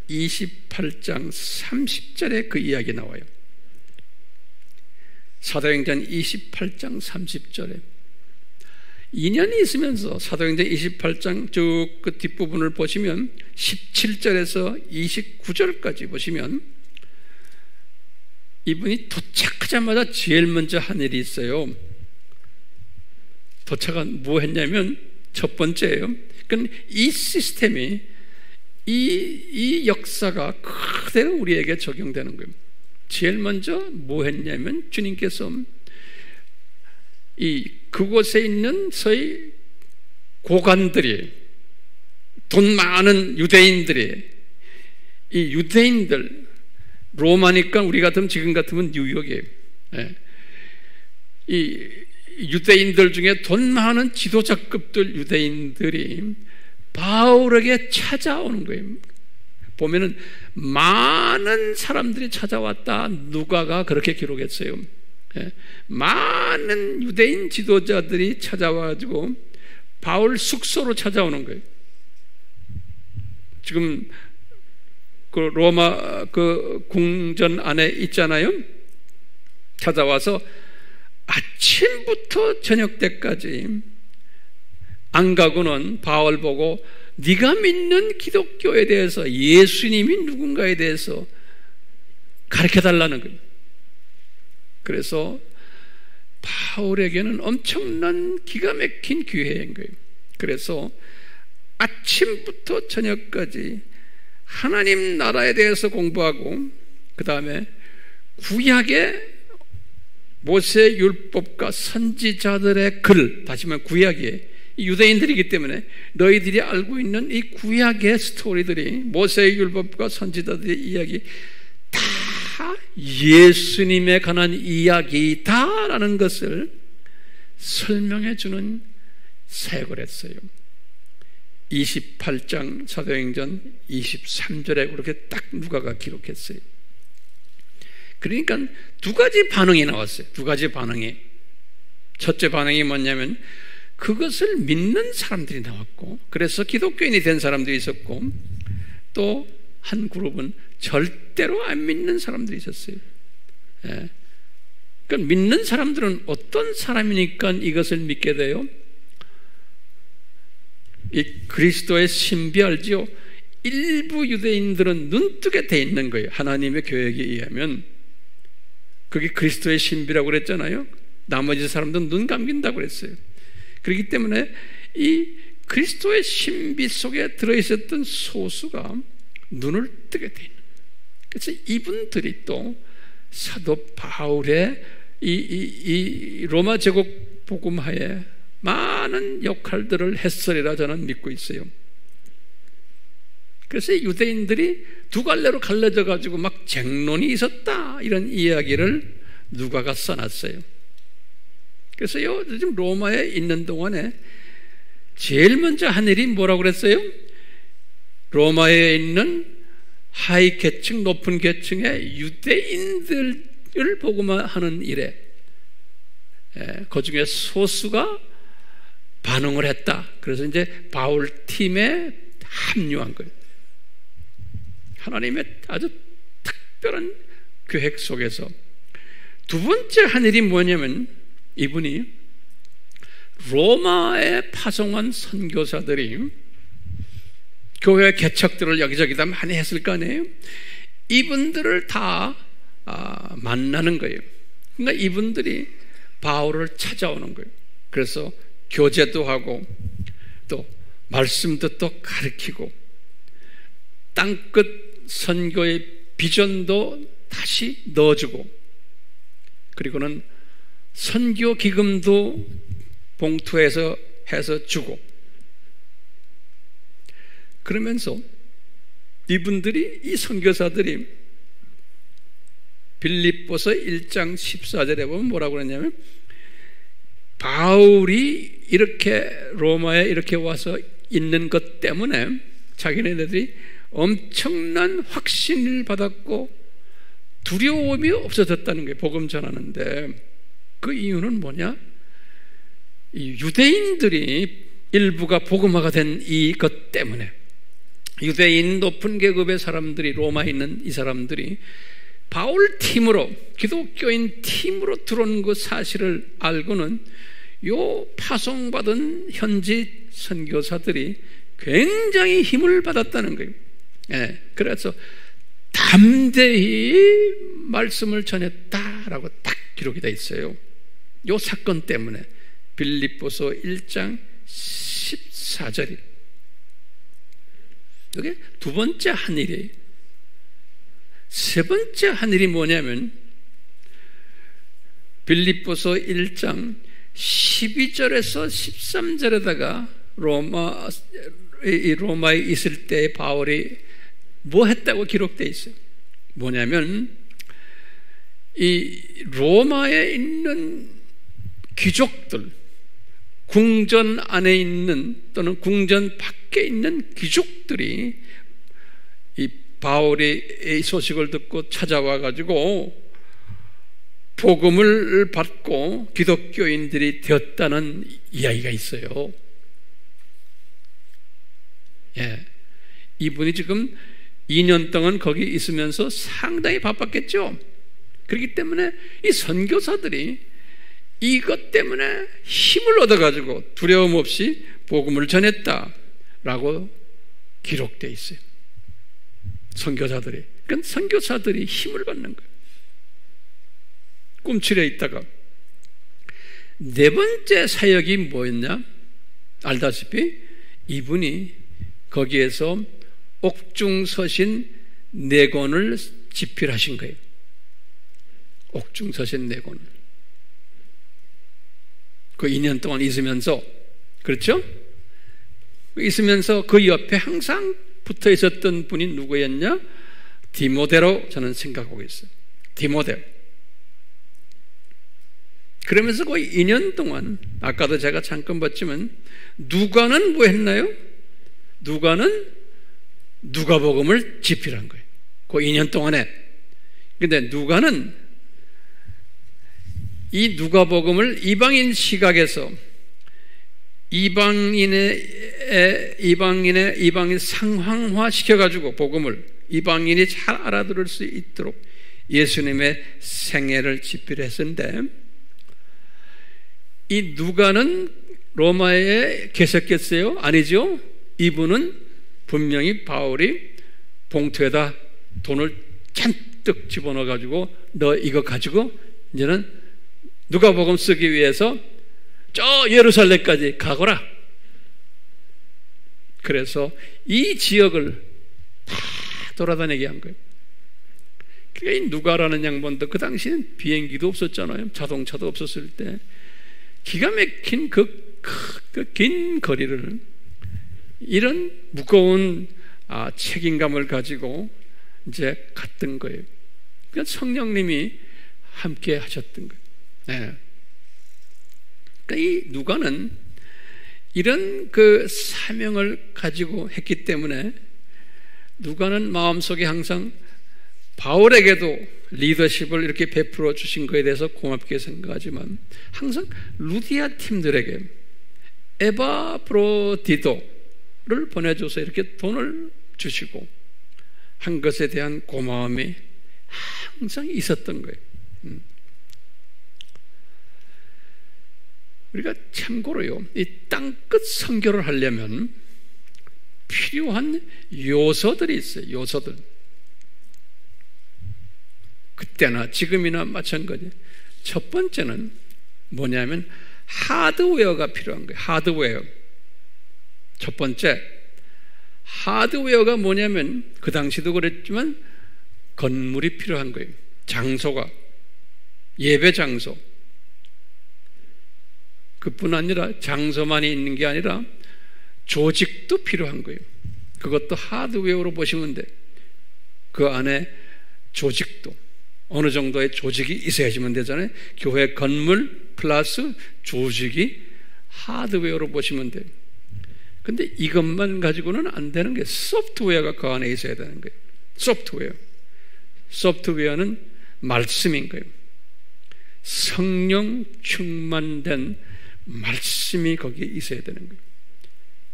S1: 28장 30절에 그 이야기 나와요. 사도행전 28장 30절에 2년이 있으면서 사도행전 28장 쭉 그 뒷부분을 보시면 17절에서 29절까지 보시면 이분이 도착하자마자 제일 먼저 한 일이 있어요. 도착한 뭐 했냐면 첫 번째예요. 그러니까 이 시스템이 이 역사가 그대로 우리에게 적용되는 거예요. 제일 먼저 뭐 했냐면 주님께서 그곳에 있는 소위 고관들이, 돈 많은 유대인들이, 이 유대인들, 로마니까 우리 같으면 지금 같으면 뉴욕이에요. 이 유대인들 중에 돈 많은 지도자급들 유대인들이 바울에게 찾아오는 거예요. 보면은 많은 사람들이 찾아왔다. 누가가 그렇게 기록했어요. 많은 유대인 지도자들이 찾아와가지고 바울 숙소로 찾아오는 거예요. 지금 그 로마 그 궁전 안에 있잖아요. 찾아와서 아침부터 저녁 때까지 안 가고는 바울 보고 네가 믿는 기독교에 대해서, 예수님이 누군가에 대해서 가르쳐달라는 거예요. 그래서 바울에게는 엄청난 기가 막힌 기회인 거예요. 그래서 아침부터 저녁까지 하나님 나라에 대해서 공부하고, 그 다음에 구약의 모세 율법과 선지자들의 글, 다시 말하면 구약이 유대인들이기 때문에 너희들이 알고 있는 이 구약의 스토리들이, 모세 율법과 선지자들의 이야기 다 예수님에 관한 이야기다라는 것을 설명해 주는 사역을 했어요. 28장 사도행전 23절에 그렇게 딱 누가가 기록했어요. 그러니까 두 가지 반응이 나왔어요. 두 가지 반응이. 첫째 반응이 뭐냐면 그것을 믿는 사람들이 나왔고, 그래서 기독교인이 된 사람들이 있었고, 또 한 그룹은 절대로 안 믿는 사람들이 있었어요. 그러니까 믿는 사람들은 어떤 사람이니까 이것을 믿게 돼요? 이 그리스도의 신비 알지요? 일부 유대인들은 눈뜨게 돼 있는 거예요. 하나님의 교육에 의하면. 그게 그리스도의 신비라고 그랬잖아요. 나머지 사람들은 눈 감긴다고 그랬어요. 그렇기 때문에 이 그리스도의 신비 속에 들어있었던 소수가 눈을 뜨게 돼 있는 거예요. 그래서 이분들이 또 사도 바울의 이 로마 제국 복음화에 많은 역할들을 했으리라 저는 믿고 있어요. 그래서 유대인들이 두 갈래로 갈라져 가지고 막 쟁론이 있었다, 이런 이야기를 누가가 써놨어요. 그래서 요즘 로마에 있는 동안에 제일 먼저 한 일이 뭐라고 그랬어요? 로마에 있는 하위 계층, 높은 계층의 유대인들을 복음화하는 일에 그 중에 소수가 반응을 했다. 그래서 이제 바울 팀에 합류한 거예요. 하나님의 아주 특별한 계획 속에서. 두 번째 한 일이 뭐냐면, 이분이 로마에 파송한 선교사들이 교회 개척들을 여기저기다 많이 했을 거 아니에요. 이분들을 다 만나는 거예요. 그러니까 이분들이 바울을 찾아오는 거예요. 그래서 교제도 하고 또 말씀도 또 가르치고 땅끝 선교의 비전도 다시 넣어주고, 그리고는 선교 기금도 봉투에서 해서 주고, 그러면서 이분들이, 이 선교사들이 빌립보서 1장 14절에 보면 뭐라고 그러냐면, 바울이 이렇게 로마에 이렇게 와서 있는 것 때문에 자기네들이 엄청난 확신을 받았고 두려움이 없어졌다는 거예요. 복음 전하는데. 그 이유는 뭐냐? 이 유대인들이 일부가 복음화가 된 이것 때문에, 유대인 높은 계급의 사람들이, 로마에 있는 이 사람들이 바울 팀으로, 기독교인 팀으로 들어온 그 사실을 알고는 요 파송받은 현지 선교사들이 굉장히 힘을 받았다는 거예요. 그래서 담대히 말씀을 전했다라고 딱 기록이 되어 있어요. 요 사건 때문에 빌립보서 1장 14절이. 이게 두 번째 한 일이에요. 세 번째 한 일이 뭐냐면 빌립보서 1장 12절에서 13절에다가 로마에 있을 때 바울이 뭐 했다고 기록되어 있어요. 뭐냐면 이 로마에 있는 귀족들, 궁전 안에 있는 또는 궁전 밖에 있는 귀족들이 이 바울의 소식을 듣고 찾아와 가지고 복음을 받고 기독교인들이 되었다는 이야기가 있어요. 예. 이분이 지금 2년 동안 거기 있으면서 상당히 바빴겠죠. 그렇기 때문에 이 선교사들이 이것 때문에 힘을 얻어가지고 두려움 없이 복음을 전했다라고 기록되어 있어요. 선교사들이. 그러니까 선교사들이 힘을 받는 거예요. 꿈틀에 있다가 네 번째 사역이 뭐였냐? 알다시피 이분이 거기에서 옥중서신 4권을 집필하신 거예요. 옥중서신 4권. 그 2년 동안 있으면서, 그렇죠? 있으면서 그 옆에 항상 붙어 있었던 분이 누구였냐? 디모데로 저는 생각하고 있어요. 디모데. 그러면서 거의 2년 동안, 아까도 제가 잠깐 봤지만, 누가는 뭐 했나요? 누가는 누가복음을 집필한 거예요. 그 2년 동안에. 근데 누가는 이 누가복음을 이방인 시각에서 이방인 상황화 시켜가지고 복음을 이방인이 잘 알아들을 수 있도록 예수님의 생애를 집필했는데, 이 누가는 로마에 계셨겠어요? 아니죠? 이분은 분명히 바울이 봉투에다 돈을 잔뜩 집어넣어가지고 너 이거 가지고 이제는 누가복음 쓰기 위해서 저 예루살렘까지 가거라. 그래서 이 지역을 다 돌아다니게 한 거예요. 그러니까 이 누가라는 양반도 그 당시에는 비행기도 없었잖아요. 자동차도 없었을 때 기가 막힌 그 긴 거리를 이런 무거운 책임감을 가지고 이제 갔던 거예요. 그러니까 성령님이 함께 하셨던 거예요. 네. 그러니까 이 누가는 이런 그 사명을 가지고 했기 때문에 누가는 마음속에 항상 바울에게도 리더십을 이렇게 베풀어 주신 것에 대해서 고맙게 생각하지만 항상 루디아 팀들에게 에바브로디도를 보내줘서 이렇게 돈을 주시고 한 것에 대한 고마움이 항상 있었던 거예요. 우리가 참고로요, 이 땅끝 선교를 하려면 필요한 요소들이 있어요. 요소들. 그때나 지금이나 마찬가지. 첫 번째는 뭐냐면 하드웨어가 필요한 거예요. 하드웨어. 첫 번째, 하드웨어가 뭐냐면 그 당시도 그랬지만 건물이 필요한 거예요. 장소가, 예배 장소. 그뿐 아니라 장소만이 있는 게 아니라 조직도 필요한 거예요. 그것도 하드웨어로 보시면 돼. 그 안에 조직도 어느 정도의 조직이 있어야지만 되잖아요. 교회 건물 플러스 조직이 하드웨어로 보시면 돼요. 근데 이것만 가지고는 안 되는 게 소프트웨어가 그 안에 있어야 되는 거예요. 소프트웨어. 소프트웨어는 말씀인 거예요. 성령 충만된 말씀이 거기에 있어야 되는 거예요.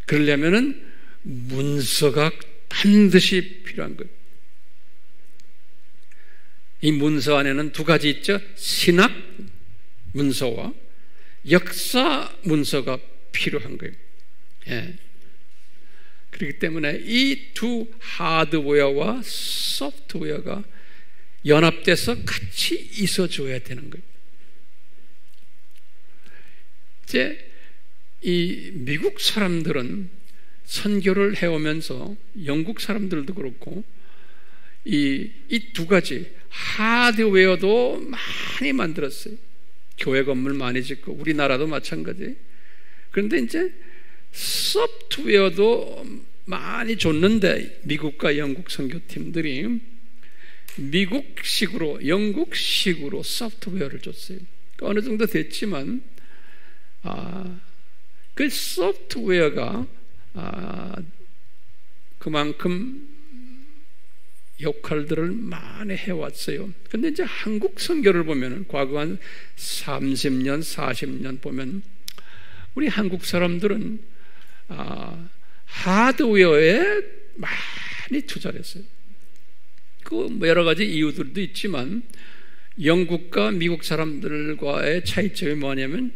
S1: 그러려면은 문서가 반드시 필요한 거예요. 이 문서 안에는 두 가지 있죠. 신학 문서와 역사 문서가 필요한 거예요. 예. 그렇기 때문에 이 두 하드웨어와 소프트웨어가 연합돼서 같이 있어줘야 되는 거예요. 이제 이 미국 사람들은 선교를 해오면서 영국 사람들도 그렇고 이 두 가지 하드웨어도 많이 만들었어요. 교회 건물 많이 짓고 우리나라도 마찬가지. 그런데 이제 소프트웨어도 많이 줬는데 미국과 영국 선교팀들이 미국식으로 영국식으로 소프트웨어를 줬어요. 어느 정도 됐지만 그 소프트웨어가 그만큼 역할들을 많이 해왔어요. 근데 이제 한국 선교를 보면 과거 한 30년, 40년 보면 우리 한국 사람들은 하드웨어에 많이 투자를 했어요. 그 여러 가지 이유들도 있지만 영국과 미국 사람들과의 차이점이 뭐냐면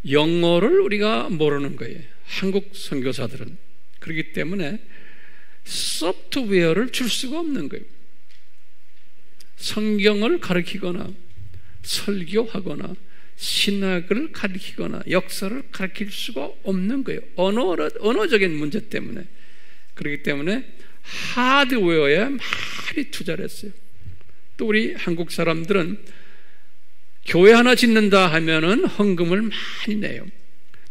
S1: 영어를 우리가 모르는 거예요. 한국 선교사들은. 그렇기 때문에 소프트웨어를 줄 수가 없는 거예요. 성경을 가르치거나 설교하거나 신학을 가르치거나 역사를 가르칠 수가 없는 거예요. 언어적인 문제 때문에. 그렇기 때문에 하드웨어에 많이 투자를 했어요. 또 우리 한국 사람들은 교회 하나 짓는다 하면은 헌금을 많이 내요.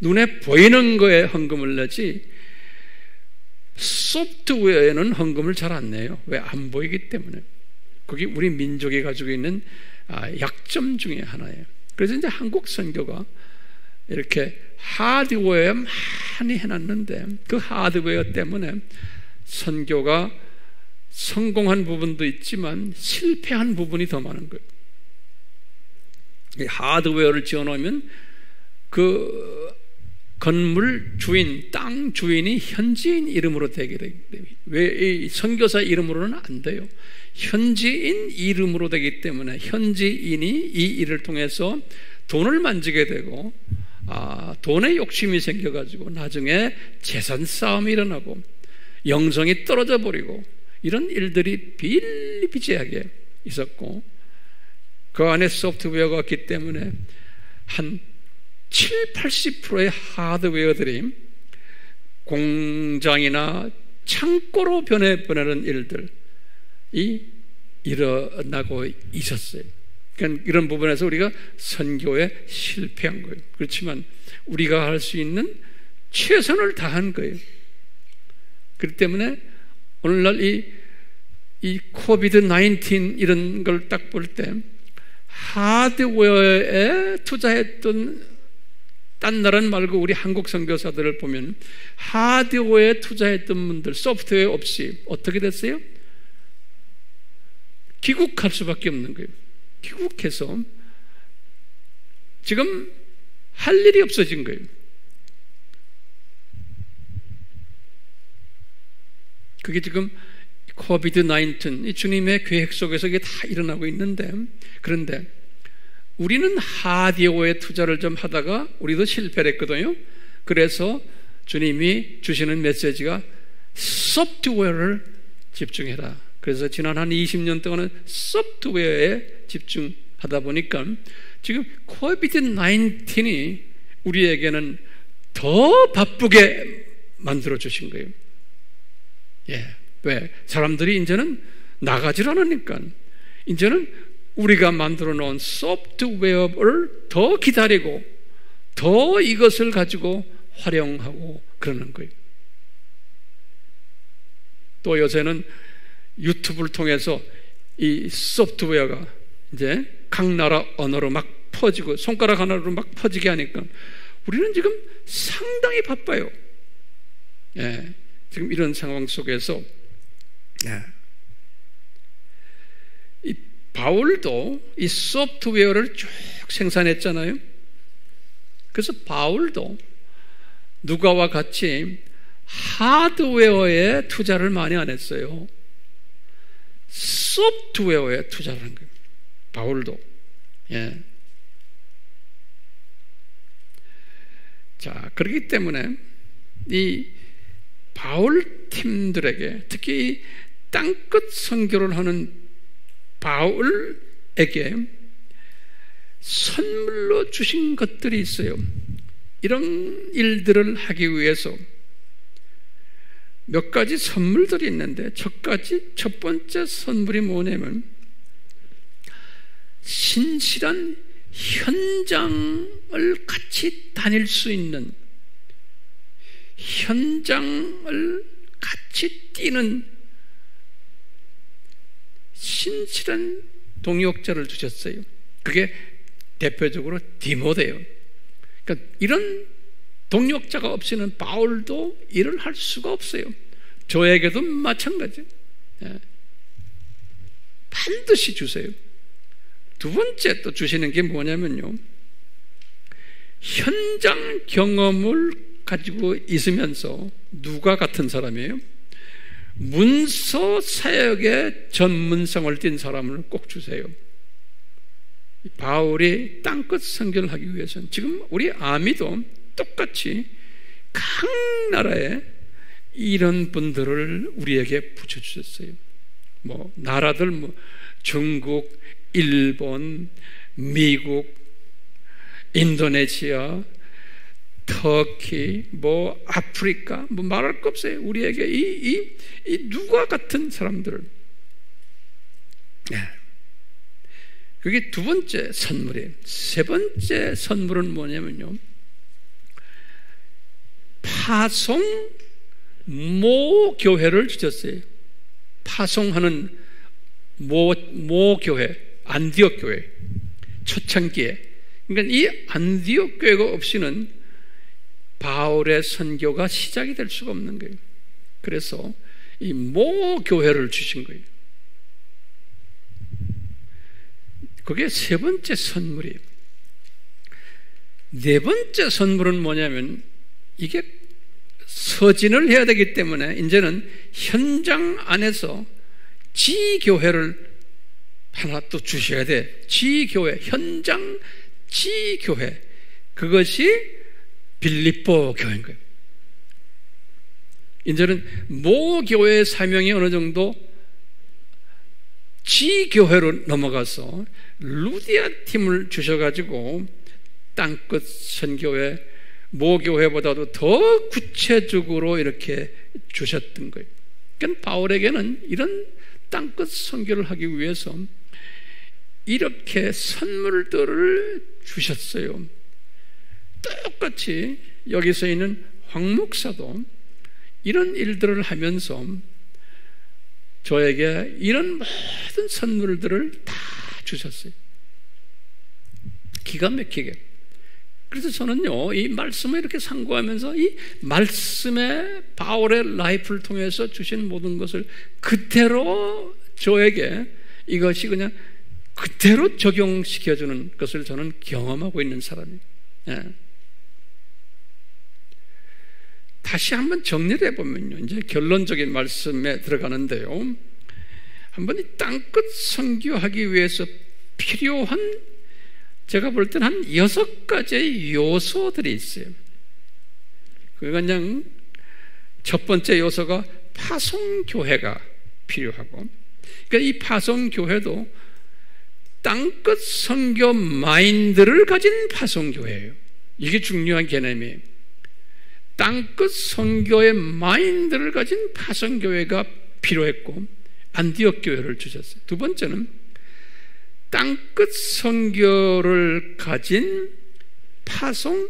S1: 눈에 보이는 거에 헌금을 내지 소프트웨어에는 헌금을 잘 안 내요. 왜? 안 보이기 때문에. 그게 우리 민족이 가지고 있는 약점 중에 하나예요. 그래서 이제 한국 선교가 이렇게 하드웨어에 많이 해놨는데 그 하드웨어 때문에 선교가 성공한 부분도 있지만 실패한 부분이 더 많은 거예요. 이 하드웨어를 지어놓으면 그 건물 주인, 땅 주인이 현지인 이름으로 되게 돼요. 왜 이 선교사 이름으로는 안 돼요. 현지인 이름으로 되기 때문에 현지인이 이 일을 통해서 돈을 만지게 되고 돈에 욕심이 생겨가지고 나중에 재산 싸움이 일어나고 영성이 떨어져 버리고 이런 일들이 비일비재하게 있었고 그 안에 소프트웨어가 없기 때문에 한 70-80%의 하드웨어들이 공장이나 창고로 변해버리는 일들이 일어나고 있었어요. 그러니까 이런 부분에서 우리가 선교에 실패한 거예요. 그렇지만 우리가 할 수 있는 최선을 다한 거예요. 그렇기 때문에 오늘날 이 코비드-19 이런 걸 딱 볼 때 하드웨어에 투자했던 딴 나라는 말고 우리 한국 선교사들을 보면 하드웨어에 투자했던 분들 소프트웨어 없이 어떻게 됐어요? 귀국할 수밖에 없는 거예요. 귀국해서 지금 할 일이 없어진 거예요. 그게 지금 코비드-19 이 주님의 계획 속에서 이게 다 일어나고 있는데 그런데 우리는 하드웨어에 투자를 좀 하다가 우리도 실패를 했거든요. 그래서 주님이 주시는 메시지가 소프트웨어를 집중해라. 그래서 지난 한 20년 동안은 소프트웨어에 집중하다 보니까 지금 코비드-19이 우리에게는 더 바쁘게 만들어 주신 거예요. 예. 왜? 사람들이 이제는 나가질 않으니까 이제는 우리가 만들어 놓은 소프트웨어를 더 기다리고 더 이것을 가지고 활용하고 그러는 거예요. 또 요새는 유튜브를 통해서 이 소프트웨어가 이제 각 나라 언어로 막 퍼지고 손가락 하나로 막 퍼지게 하니까 우리는 지금 상당히 바빠요. 예, 지금 이런 상황 속에서 이 바울도 이 소프트웨어를 쭉 생산했잖아요. 그래서 바울도 누가와 같이 하드웨어에 투자를 많이 안 했어요. 소프트웨어에 투자를 한 거예요. 바울도. 예. 자, 그렇기 때문에 이 바울 팀들에게 특히 이 땅끝 선교를 하는 바울에게 선물로 주신 것들이 있어요. 이런 일들을 하기 위해서 몇 가지 선물들이 있는데 첫 번째 선물이 뭐냐면 신실한 현장을 같이 다닐 수 있는, 현장을 같이 뛰는 신실한 동역자를 주셨어요. 그게 대표적으로 디모데요. 그러니까 이런 동역자가 없이는 바울도 일을 할 수가 없어요. 저에게도 마찬가지예요. 반드시 주세요. 두 번째 또 주시는 게 뭐냐면요, 현장 경험을 가지고 있으면서 누가 같은 사람이에요? 문서 사역의 전문성을 띈 사람을 꼭 주세요. 바울이 땅끝 선교를 하기 위해서는 지금 우리 아미도 똑같이 각 나라에 이런 분들을 우리에게 붙여주셨어요. 뭐 나라들 중국, 일본, 미국, 인도네시아, 터키, 아프리카, 말할 거 없어요. 우리에게 이 누가 같은 사람들을. 그게 두 번째 선물이에요. 세 번째 선물은 뭐냐면요, 파송 모교회를 주셨어요. 파송하는 모교회, 안디옥 교회, 초창기에. 그러니까 이 안디옥 교회가 없이는 바울의 선교가 시작이 될 수가 없는 거예요. 그래서 이 모교회를 주신 거예요. 그게 세 번째 선물이에요. 네 번째 선물은 뭐냐면, 이게 서진을 해야 되기 때문에 이제는 현장 안에서 지교회를 하나 또 주셔야 돼. 지교회, 현장 지교회. 그것이 빌립보 교회인 거예요. 이제는 모교회의 사명이 어느 정도 지교회로 넘어가서 루디아 팀을 주셔가지고 땅끝 선교회, 모교회보다도 더 구체적으로 이렇게 주셨던 거예요. 그러니까 바울에게는 이런 땅끝 선교를 하기 위해서 이렇게 선물들을 주셨어요. 똑같이 여기서 있는 황 목사도 이런 일들을 하면서 저에게 이런 모든 선물들을 다 주셨어요. 기가 막히게. 그래서 저는요, 이 말씀을 이렇게 상고하면서 이 말씀의 바울의 라이프를 통해서 주신 모든 것을 그대로 저에게 이것이 그냥 그대로 적용시켜주는 것을 저는 경험하고 있는 사람이에요. 다시 한번 정리를 해보면요, 이제 결론적인 말씀에 들어가는데요, 한번 이 땅끝 선교하기 위해서 필요한, 제가 볼 때는 한 6가지의 요소들이 있어요. 그냥 첫 번째 요소가 파송교회가 필요하고, 그러니까 이 파송교회도 땅끝 선교 마인드를 가진 파송교회예요. 이게 중요한 개념이에요. 땅끝 선교의 마인드를 가진 파송교회가 필요했고, 안디옥 교회를 주셨어요. 두 번째는 땅끝 선교를 가진 파송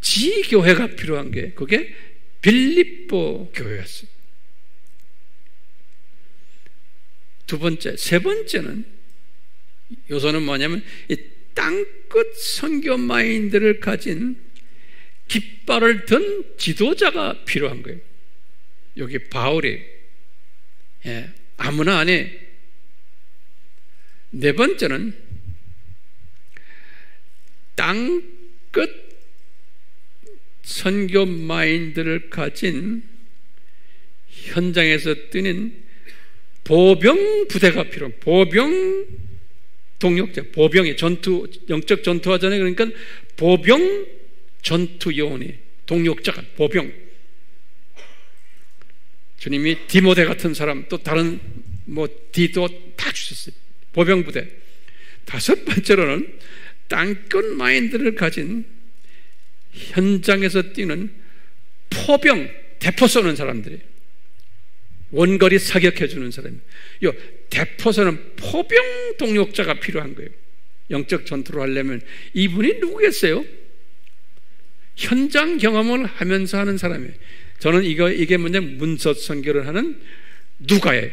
S1: 지교회가 필요한 게, 그게 빌립보 교회였어요. 두 번째, 세 번째는 요소는 뭐냐면 이 땅끝 선교 마인드를 가진 깃발을 든 지도자가 필요한 거예요. 여기 바울이, 아무나 안 해. 네 번째는 땅끝 선교 마인드를 가진 현장에서 뛰는 보병 부대가 필요합니다. 보병 동력자, 보병이 전투, 영적 전투하잖아요. 그러니까 보병 전투 요원이, 동력자가 보병. 주님이 디모데 같은 사람, 또 다른 디도 다 주셨어요. 보병 부대. 다섯 번째로는 땅끝 마인드를 가진 현장에서 뛰는 포병, 대포 쏘는 사람들이 원거리 사격해주는 사람이에요. 이 대포 쏘는 포병 동력자가 필요한 거예요. 영적 전투를 하려면 이분이 누구겠어요? 현장 경험을 하면서 하는 사람이에요. 저는 이게 뭐냐, 문서 선교를 하는 누가예요.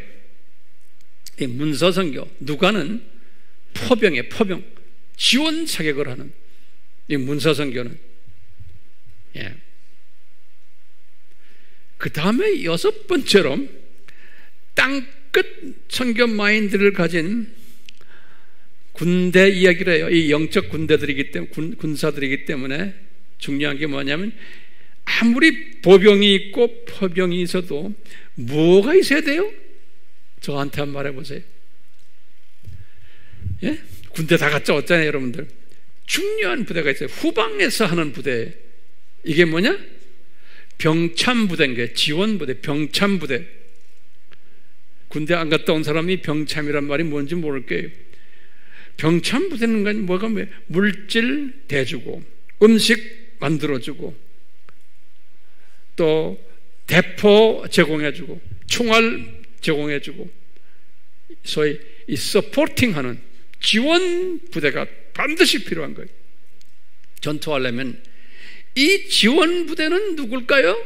S1: 이 문서 선교, 누가는 포병에 포병, 지원 사격을 하는 이 문서 선교는. 예. 그 다음에 6번째로 땅끝 선교 마인드를 가진 군대 이야기를 해요. 이 영적 군대들이기 때문에, 군사들이기 때문에 중요한 게 뭐냐면, 아무리 보병이 있고 포병이 있어도 뭐가 있어야 돼요? 저한테 한번 말해보세요. 예? 군대 다 갔다 왔잖아요, 여러분들. 중요한 부대가 있어요. 후방에서 하는 부대. 이게 뭐냐? 병참부대인 거예요. 지원부대, 병참부대. 군대 안 갔다 온 사람이 병참이란 말이 뭔지 모를 거예요. 병참부대는 뭐가 뭐예요? 물질 대주고, 음식 만들어주고, 또 대포 제공해주고, 총알 제공해주고, 소위 이 서포팅하는 지원 부대가 반드시 필요한 거예요. 전투하려면. 이 지원 부대는 누굴까요?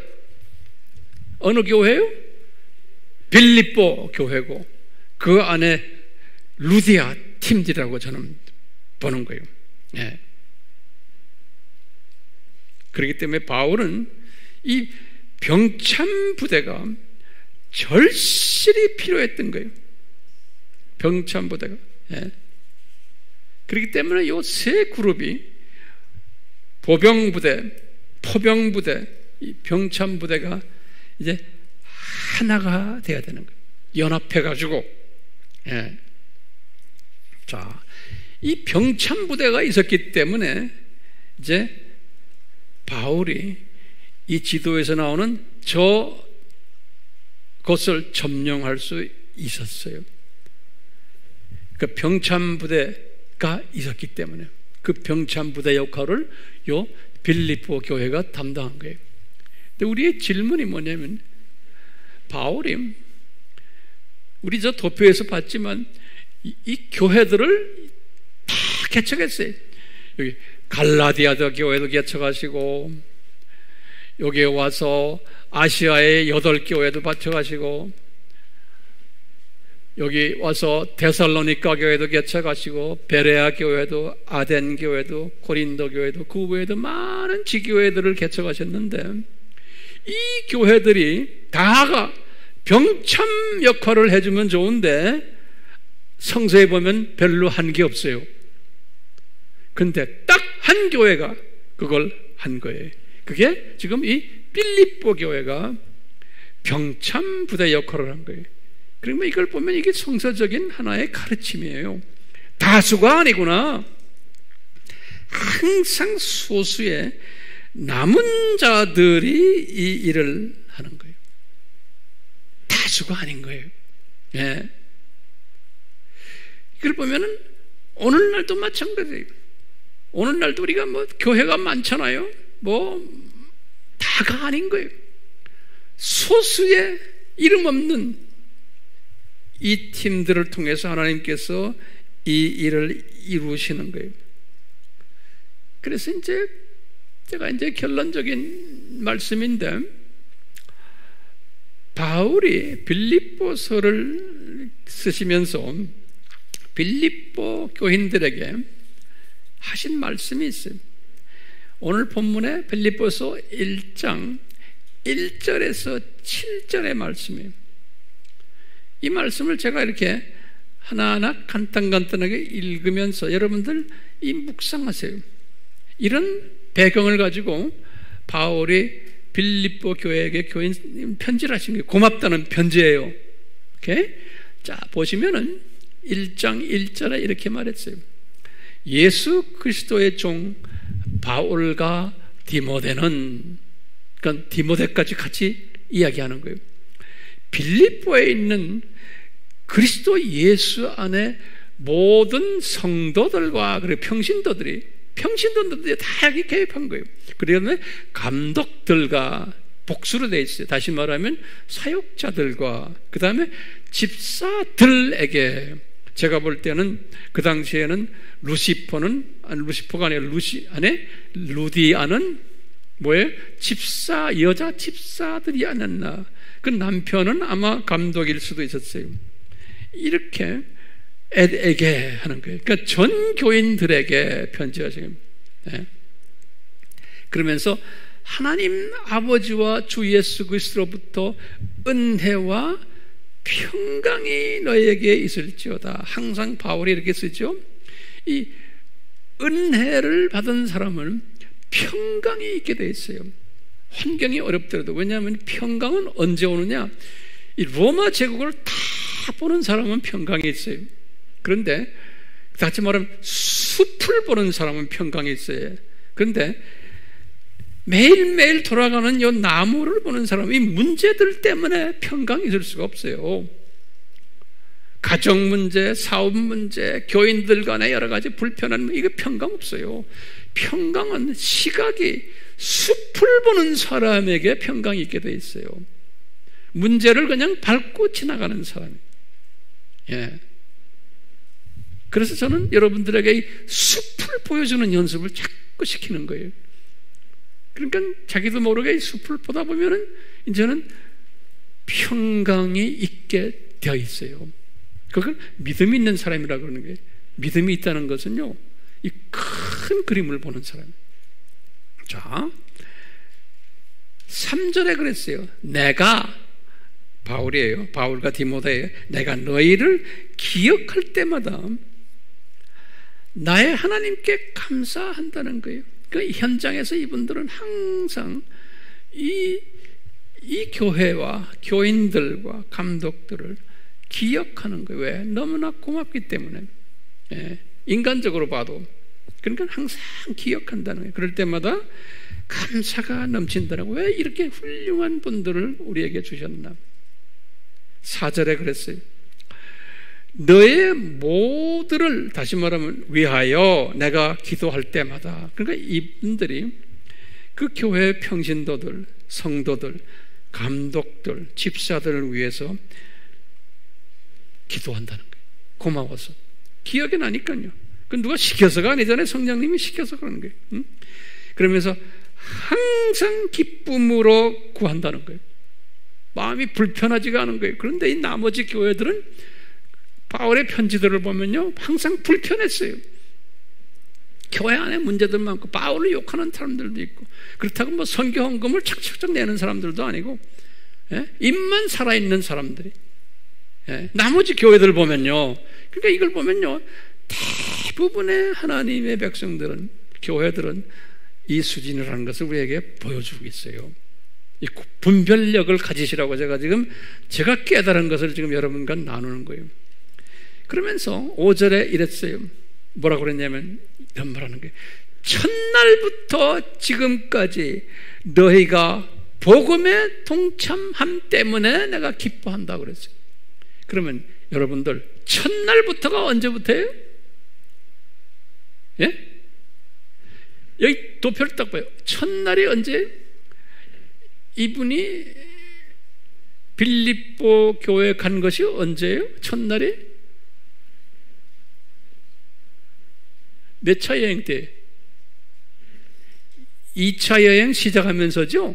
S1: 어느 교회요? 빌립보 교회고, 그 안에 루디아 팀들이라고 저는 보는 거예요. 예. 그렇기 때문에 바울은 이 병참 부대가 절실히 필요했던 거예요. 병참 부대가. 예. 그렇기 때문에 이 세 그룹이 보병부대, 포병부대, 이 병참부대가 이제 하나가 돼야 되는 거예요. 연합해가지고. 예. 자, 이 병참부대가 있었기 때문에 이제 바울이 이 지도에서 나오는 저것을 점령할 수 있었어요. 그 병참부대가 있었기 때문에 그 병참부대 역할을 요 빌립보 교회가 담당한 거예요. 근데 우리의 질문이 뭐냐면, 바울이 우리 저 도표에서 봤지만 이 교회들을 다 개척했어요. 여기 갈라디아도 교회도 개척하시고, 여기에 와서 아시아의 8교회도 개척하시고, 여기 와서 데살로니가 교회도 개척하시고, 베레아 교회도, 아덴 교회도, 고린도 교회도, 그 외에도 많은 지교회들을 개척하셨는데, 이 교회들이 다가 병참 역할을 해주면 좋은데 성서에 보면 별로 한 게 없어요. 근데 딱 한 교회가 그걸 한 거예요. 그게 지금 이 빌립보 교회가 병참 부대 역할을 한 거예요. 그러면 이걸 보면 이게 성서적인 하나의 가르침이에요. 다수가 아니구나. 항상 소수의 남은 자들이 이 일을 하는 거예요. 다수가 아닌 거예요. 예. 이걸 보면은 오늘날도 마찬가지예요. 오늘날도 우리가 뭐 교회가 많잖아요. 뭐 다가 아닌 거예요. 소수의 이름 없는 이 팀들을 통해서 하나님께서 이 일을 이루시는 거예요. 그래서 이제 제가 이제 결론적인 말씀인데, 바울이 빌립보서를 쓰시면서 빌립보 교인들에게 하신 말씀이 있어요. 오늘 본문에 빌립보서 1장 1절에서 7절의 말씀이에요. 이 말씀을 제가 이렇게 하나하나 간단하게 읽으면서 여러분들 이 묵상하세요. 이런 배경을 가지고 바울이 빌립보 교회에게 교인 편지를 하신 게 고맙다는 편지예요. 오케이? 자, 보시면은 1장 1절에 이렇게 말했어요. 예수 그리스도의 종 바울과 디모데는, 그러니까 디모데까지 같이 이야기하는 거예요. 빌립보에 있는 그리스도 예수 안에 모든 성도들과 그리고 평신도들이 평신도들이 다 여기 개입한 거예요. 그다음에 감독들과 복수로 되어 있어요. 다시 말하면 사역자들과 그 다음에 집사들에게, 제가 볼 때는 그 당시에는 루시퍼가 아니라 루디아는 뭐예요? 여자 집사들이 아니었나. 그 남편은 아마 감독일 수도 있었어요. 이렇게 에게 하는 거예요. 그러니까 전 교인들에게 편지하신 겁니다. 네. 그러면서 하나님 아버지와 주 예수 그리스도로부터 은혜와 평강이 너에게 있을지어다. 항상 바울이 이렇게 쓰죠. 이 은혜를 받은 사람은 평강이 있게 돼 있어요. 환경이 어렵더라도. 왜냐하면 평강은 언제 오느냐? 이 로마 제국을 다 보는 사람은 평강이 있어요. 그런데 다시 말하면 숲을 보는 사람은 평강이 있어요. 그런데 매일매일 돌아가는 이 나무를 보는 사람은 이 문제들 때문에 평강이 있을 수가 없어요. 가정 문제, 사업 문제, 교인들 간에 여러 가지 불편한 문제, 이거 평강 없어요. 평강은 시각이 숲을 보는 사람에게 평강이 있게 돼 있어요. 문제를 그냥 밟고 지나가는 사람. 예. 그래서 저는 여러분들에게 이 숲을 보여주는 연습을 자꾸 시키는 거예요. 그러니까 자기도 모르게 이 숲을 보다 보면은 이제는 평강이 있게 되어 있어요. 그걸 믿음이 있는 사람이라고 그러는 거예요. 믿음이 있다는 것은요, 이 큰 그림을 보는 사람. 자, 3절에 그랬어요. 내가, 바울이에요. 바울과 디모데예요. 내가 너희를 기억할 때마다 나의 하나님께 감사한다는 거예요. 그 현장에서 이분들은 항상 이 교회와 교인들과 감독들을 기억하는 거예요. 왜? 너무나 고맙기 때문에. 예, 인간적으로 봐도. 그러니까 항상 기억한다는 거예요. 그럴 때마다 감사가 넘친다는 거예요. 왜 이렇게 훌륭한 분들을 우리에게 주셨나? 4절에 그랬어요. 너의 모두를, 다시 말하면 위하여 내가 기도할 때마다. 그러니까 이분들이 그 교회의 평신도들, 성도들, 감독들, 집사들을 위해서 기도한다는 거예요. 고마워서. 기억이 나니까요. 그 누가 시켜서가 아니잖아요. 성령님이 시켜서 그러는 거예요. 응? 그러면서 항상 기쁨으로 구한다는 거예요. 마음이 불편하지가 않은 거예요. 그런데 이 나머지 교회들은 바울의 편지들을 보면요, 항상 불편했어요. 교회 안에 문제들 많고, 바울을 욕하는 사람들도 있고, 그렇다고 뭐 선교 헌금을 착착착 내는 사람들도 아니고, 예? 입만 살아있는 사람들이. 예? 나머지 교회들 보면요, 그러니까 이걸 보면요, 대부분의 하나님의 백성들은, 교회들은 이 수준이라는 것을 우리에게 보여주고 있어요. 이 분별력을 가지시라고 제가 깨달은 것을 지금 여러분과 나누는 거예요. 그러면서 5절에 이랬어요. 뭐라고 그랬냐면 이런 말 하는 거예요. 첫날부터 지금까지 너희가 복음에 동참함 때문에 내가 기뻐한다고 그랬어요. 그러면 여러분들 첫날부터가 언제부터예요? 예? 여기 도표를 딱 봐요. 첫날이 언제? 이분이 빌립보 교회에 간 것이 언제예요? 첫날이? 몇 차 여행 때? 2차 여행 시작하면서죠?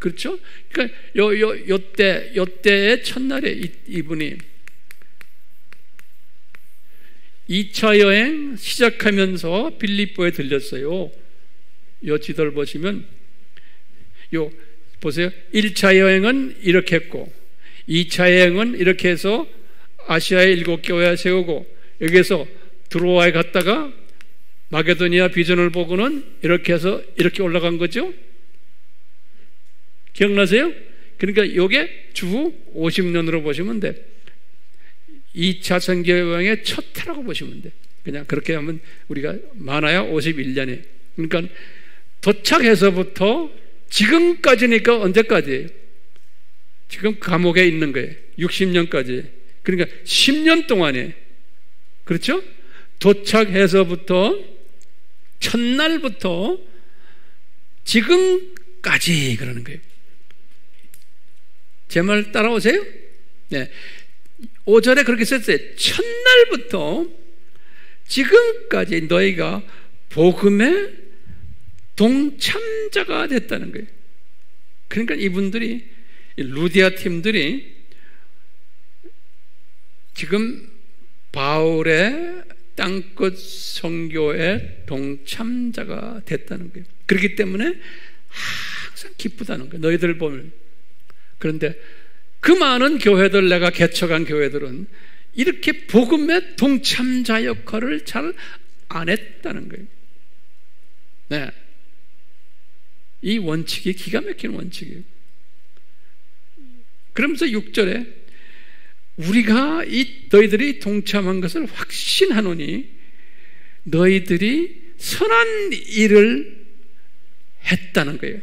S1: 그렇죠? 그러니까 요때의 첫날에 이분이 2차 여행 시작하면서 빌립보에 들렸어요. 요 지도를 보시면 보세요. 1차 여행은 이렇게 했고 2차 여행은 이렇게 해서 아시아의 7교회 세우고 여기에서 드로아에 갔다가 마게도니아 비전을 보고는 이렇게 해서 이렇게 올라간 거죠. 기억나세요? 그러니까 이게 주 50년으로 보시면 돼. 2차 선교 여행의 첫 해라고 보시면 돼. 그냥 그렇게 하면 우리가 많아야 51년이에요. 그러니까 도착해서부터 지금까지니까 언제까지예요? 지금 감옥에 있는 거예요. 60년까지. 그러니까 10년 동안에. 그렇죠? 도착해서부터 첫날부터 지금까지 그러는 거예요. 제 말 따라오세요? 네. 5절에 그렇게 썼어요. 첫날부터 지금까지 너희가 복음의 동참자가 됐다는 거예요. 그러니까 이분들이, 루디아 팀들이 지금 바울의 땅끝 선교의 동참자가 됐다는 거예요. 그렇기 때문에 항상 기쁘다는 거예요. 너희들 보면. 그런데 그 많은 교회들, 내가 개척한 교회들은 이렇게 복음의 동참자 역할을 잘 안 했다는 거예요. 네. 이 원칙이 기가 막히는 원칙이에요. 그러면서 6절에 우리가 너희들이 동참한 것을 확신하노니 너희들이 선한 일을 했다는 거예요.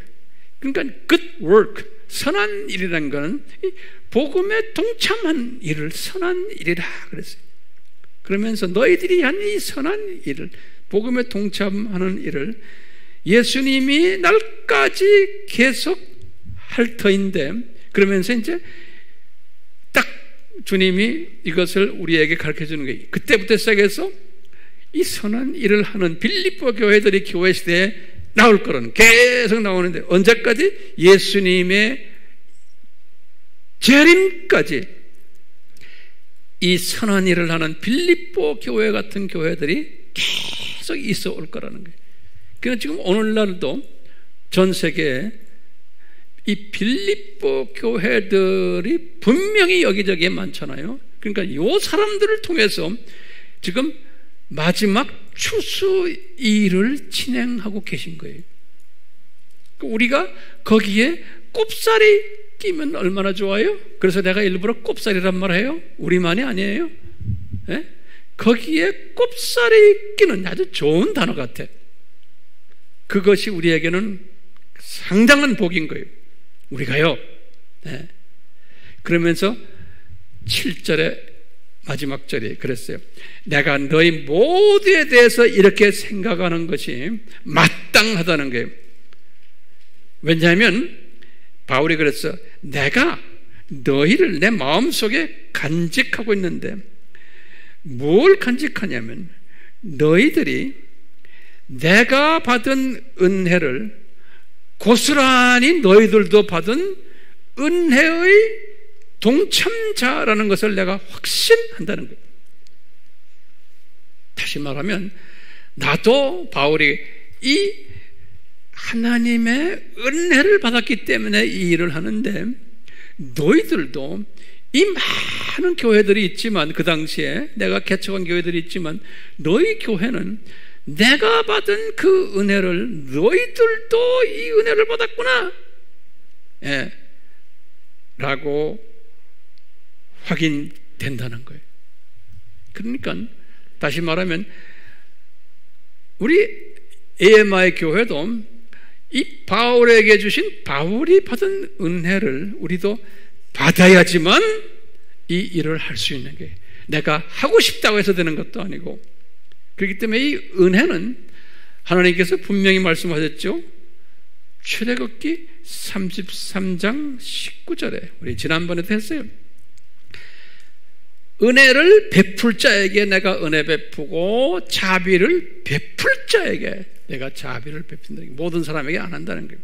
S1: 그러니까 good work, 선한 일이라는 것은 복음에 동참한 일을 선한 일이라 그랬어요. 그러면서 너희들이 한 이 선한 일을, 복음에 동참하는 일을 예수님이 날까지 계속 할 터인데, 그러면서 이제 딱 주님이 이것을 우리에게 가르쳐 주는 거예요. 그때부터 시작해서 이 선한 일을 하는 빌립보 교회들이 교회 시대에 나올 거라는, 계속 나오는데 언제까지? 예수님의 재림까지 이 선한 일을 하는 빌립보 교회 같은 교회들이 계속 있어 올 거라는 거예요. 그러니까 지금 오늘날도 전 세계에 이 빌립보 교회들이 분명히 여기저기에 많잖아요. 그러니까 이 사람들을 통해서 지금 마지막 추수 일을 진행하고 계신 거예요. 우리가 거기에 꼽살이 끼면 얼마나 좋아요? 그래서 내가 일부러 꼽살이란 말 해요. 우리만이 아니에요. 네? 거기에 꼽살이 끼는 아주 좋은 단어 같아. 그것이 우리에게는 상당한 복인 거예요. 우리가요. 네. 그러면서 7절에 마지막 절이 그랬어요. 내가 너희 모두에 대해서 이렇게 생각하는 것이 마땅하다는 거예요. 왜냐하면 바울이 그랬어. 내가 너희를 내 마음속에 간직하고 있는데, 뭘 간직하냐면 너희들이 내가 받은 은혜를 고스란히 너희들도 받은 은혜의 동참자라는 것을 내가 확신한다는 거예요. 다시 말하면 나도, 바울이 이 하나님의 은혜를 받았기 때문에 이 일을 하는데, 너희들도 이 많은 교회들이 있지만, 그 당시에 내가 개척한 교회들이 있지만, 너희 교회는 내가 받은 그 은혜를, 너희들도 이 은혜를 받았구나, 예, 라고 확인된다는 거예요. 그러니까 다시 말하면 우리 AMI 교회도 이 바울에게 주신, 바울이 받은 은혜를 우리도 받아야지만 이 일을 할 수 있는 게, 내가 하고 싶다고 해서 되는 것도 아니고. 그렇기 때문에 이 은혜는 하나님께서 분명히 말씀하셨죠. 출애굽기 33장 19절에 우리 지난번에도 했어요. 은혜를 베풀 자에게 내가 은혜 베푸고 자비를 베풀 자에게 내가 자비를 베푼다. 모든 사람에게 안 한다는 거예요.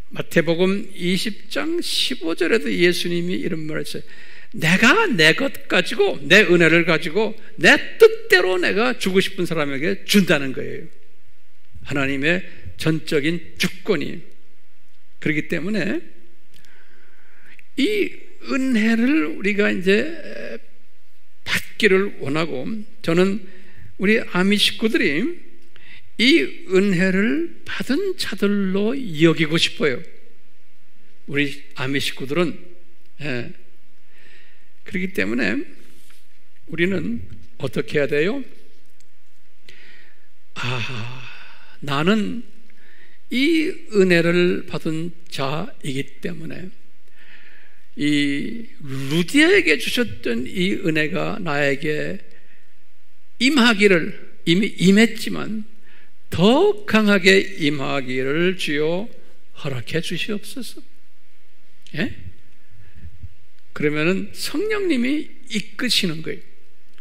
S1: 마태복음 20장 15절에도 예수님이 이런 말을 했어요. 내가 내 것 가지고, 내 은혜를 가지고 내 뜻대로 내가 주고 싶은 사람에게 준다는 거예요. 하나님의 전적인 주권이. 그렇기 때문에 이 은혜를 우리가 이제 받기를 원하고, 저는 우리 아미 식구들이 이 은혜를 받은 자들로 여기고 싶어요. 우리 아미 식구들은. 예. 그렇기 때문에 우리는 어떻게 해야 돼요? 나는 이 은혜를 받은 자이기 때문에 이 루디아에게 주셨던 이 은혜가 나에게 임하기를, 이미 임했지만 더 강하게 임하기를 주여 허락해 주시옵소서. 예? 그러면은 성령님이 이끄시는 거예요.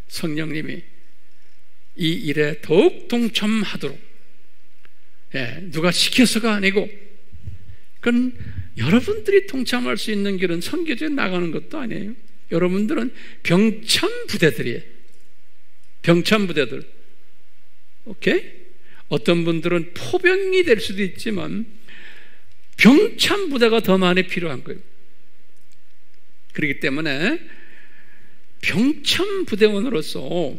S1: 성령님이 이 일에 더욱 동참하도록. 예, 누가 시켜서가 아니고, 그건 여러분들이 동참할 수 있는 길은 선교지에 나가는 것도 아니에요. 여러분들은 병참 부대들이에요. 병참 부대들. 오케이? 어떤 분들은 포병이 될 수도 있지만 병참 부대가 더 많이 필요한 거예요. 그렇기 때문에 병참 부대원으로서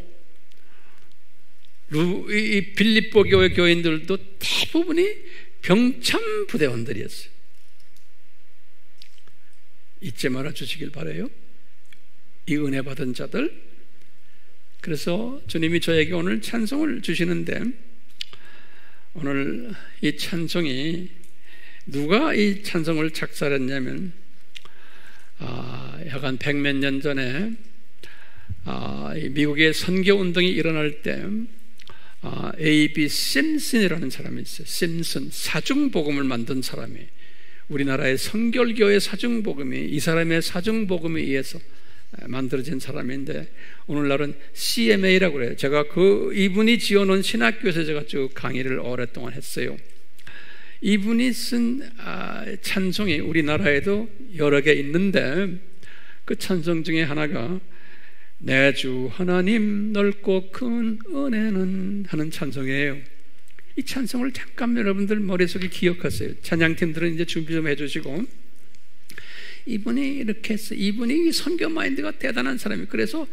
S1: 이 빌립보 교회 교인들도 대부분이 병참 부대원들이었어요. 잊지 말아 주시길 바라요. 이 은혜 받은 자들. 그래서 주님이 저에게 오늘 찬송을 주시는데, 오늘 이 찬송이 누가 이 찬송을 작사했냐면 약간 100몇 년 전에 미국의 선교운동이 일어날 때 A.B. 심슨이라는 사람이 있어요. 심슨, 사중복음을 만든 사람이, 우리나라의 성결교회 사중복음이 이 사람의 사중복음에 의해서 만들어진 사람인데, 오늘날은 CMA라고 그래요. 제가 이분이 지어놓은 신학교에서 제가 쭉 강의를 오랫동안 했어요. 이분이 쓴 찬송이 우리나라에도 여러 개 있는데, 그 찬송 중에 하나가 내 주 하나님 넓고 큰 은혜는 하는 찬송이에요. 이 찬송을 잠깐 여러분들 머릿속에 기억하세요. 찬양팀들은 이제 준비 좀 해주시고, 이분이 이렇게 했어. 이분이 선교 마인드가 대단한 사람이에요. 그래서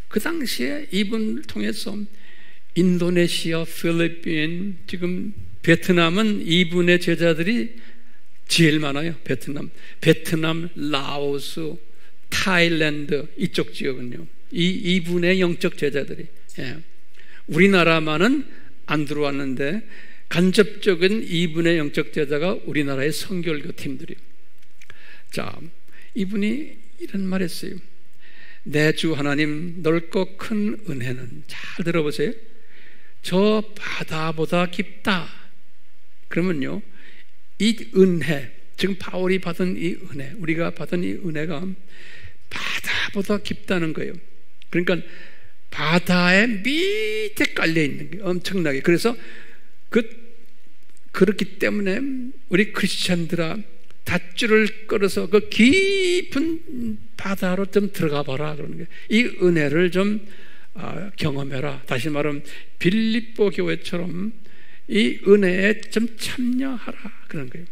S1: 그 당시에 이분을 통해서 인도네시아, 필리핀, 지금 베트남은 이분의 제자들이 제일 많아요. 베트남, 라오스, 타일랜드 이쪽 지역은요. 이분의 영적 제자들이, 예. 우리나라만은 안 들어왔는데 간접적인 이분의 영적 제자가 우리나라의 선교교 팀들이에요. 자, 이분이 이런 말 했어요. 내 주 하나님 넓고 큰 은혜는, 잘 들어보세요, 저 바다보다 깊다. 그러면요, 이 은혜, 지금 바울이 받은 이 은혜, 우리가 받은 이 은혜가 바다보다 깊다는 거예요. 그러니까 바다의 밑에 깔려 있는 게 엄청나게. 그래서 그렇기 때문에 우리 크리스찬들아, 닷줄을 끌어서 그 깊은 바다로 좀 들어가 봐라 그러는 거예요. 이 은혜를 좀 경험해라. 다시 말하면 빌립보 교회처럼 이 은혜에 좀 참여하라 그런 거예요.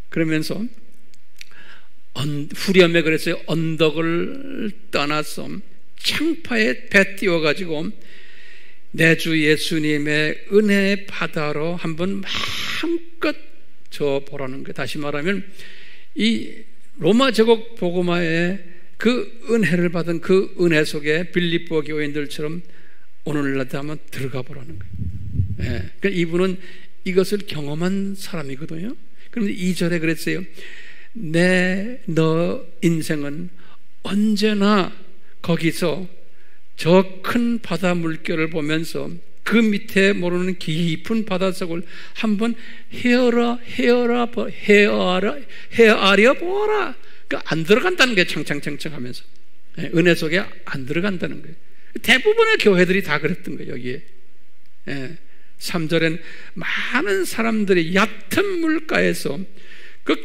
S1: 그러면서 후렴에 그랬어요. 언덕을 떠나서 창파에 배 띄워가지고 내 주 예수님의 은혜의 바다로 한번 마음껏 저 보라는 거예요. 다시 말하면 이 로마 제국 복음화의 그 은혜를 받은 그 은혜 속에 빌립보 교인들처럼 오늘날도 한번 들어가 보라는 거예요. 예. 그러니까 이분은 이것을 경험한 사람이거든요. 그런데 2절에 그랬어요. 너 인생은 언제나 거기서 저 큰 바다 물결을 보면서 그 밑에 모르는 깊은 바닷속을 한번 헤아려 보아라. 그러니까 안 들어간다는 게 창창창창 하면서, 은혜 속에 안 들어간다는 거예요. 대부분의 교회들이 다 그랬던 거예요. 여기에 3절엔 많은 사람들이 얕은 물가에서 그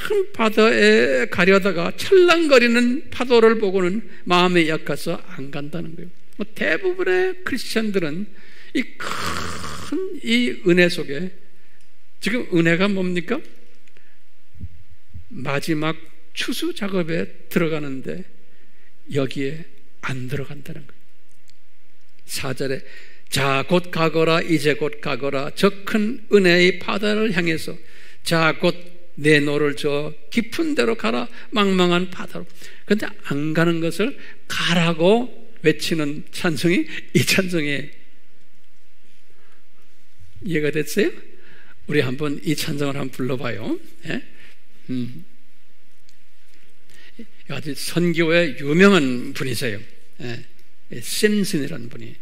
S1: 큰 바다에 가려다가 찰랑거리는 파도를 보고는 마음이 약해서 안 간다는 거예요. 대부분의 크리스천들은 이 큰 이 은혜 속에, 지금 은혜가 뭡니까? 마지막 추수 작업에 들어가는데 여기에 안 들어간다는 거예요. 4절에 자 곧 가거라, 이제 곧 가거라, 저 큰 은혜의 바다를 향해서, 자 곧 내 노를 저 깊은 데로 가라, 망망한 바다로. 그런데 안 가는 것을 가라고 외치는 찬송이 이 찬송이에요. 이해가 됐어요? 우리 한번 이 찬송을 한번 불러봐요. 예? 아주 선교에 유명한 분이세요. 예. 심슨이라는 분이.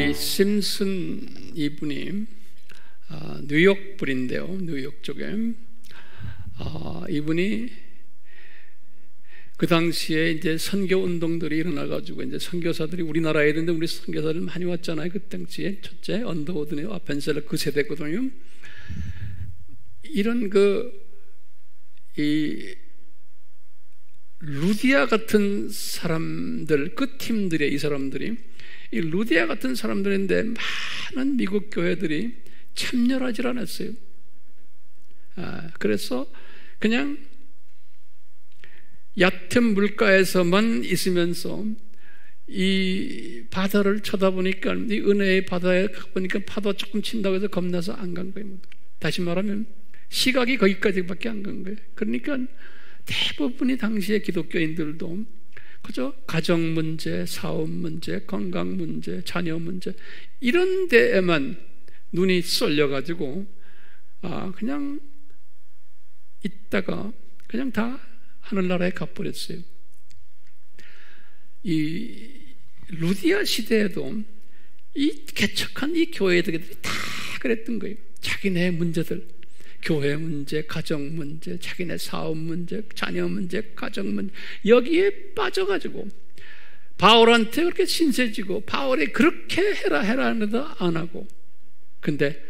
S1: 심슨 이분이 뉴욕 분인데요. 뉴욕 쪽에 이분이 그 당시에 이제 선교 운동들이 일어나가지고 이제 선교사들이 우리나라에 있는데 우리 선교사들 많이 왔잖아요. 그 당시에 첫째 언더우드네요. 아펜셀러 그 세대거든요. 이런 이 루디아 같은 사람들, 그 팀들의 이 사람들이 이 루디아 같은 사람들인데 많은 미국 교회들이 참여하지 않았어요. 그래서 그냥 얕은 물가에서만 있으면서 이 바다를 쳐다보니까 이 은혜의 바다에 가보니까 파도 조금 친다고 해서 겁나서 안 간 거예요. 다시 말하면 시각이 거기까지밖에 안 간 거예요. 그러니까 대부분이 당시의 기독교인들도 그저 가정 문제, 사업 문제, 건강 문제, 자녀 문제 이런 데에만 눈이 쏠려가지고 그냥 있다가 그냥 다 하늘나라에 가버렸어요. 이 루디아 시대에도 이 개척한 이 교회들이 다 그랬던 거예요. 자기네 문제들, 교회 문제, 가정 문제, 자기네 사업 문제, 자녀 문제, 가정 문제 여기에 빠져가지고 바울한테 그렇게 신세지고 바울이 그렇게 해라 하는데도 안 하고 근데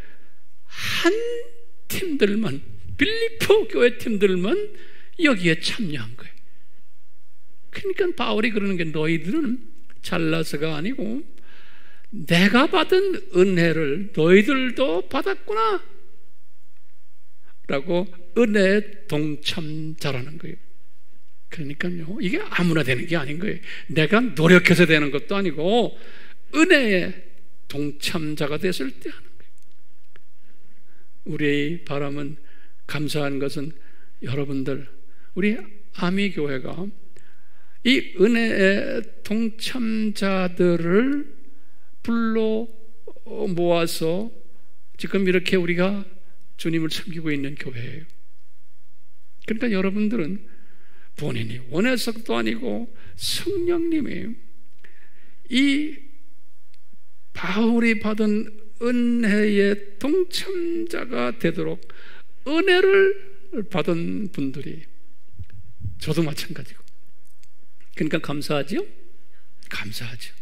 S1: 한 팀들만 빌립보 교회 팀들만 여기에 참여한 거예요. 그러니까 바울이 그러는 게 너희들은 잘나서가 아니고 내가 받은 은혜를 너희들도 받았구나 라고 은혜의 동참자라는 거예요. 그러니까요 이게 아무나 되는 게 아닌 거예요. 내가 노력해서 되는 것도 아니고 은혜의 동참자가 됐을 때 하는 거예요. 우리의 바람은 감사한 것은 여러분들 우리 아미교회가 이 은혜의 동참자들을 불러 모아서 지금 이렇게 우리가 주님을 섬기고 있는 교회예요. 그러니까 여러분들은 본인이 원해서도 아니고 성령님이 이 바울이 받은 은혜의 동참자가 되도록 은혜를 받은 분들이 저도 마찬가지고 그러니까 감사하죠? 감사하죠.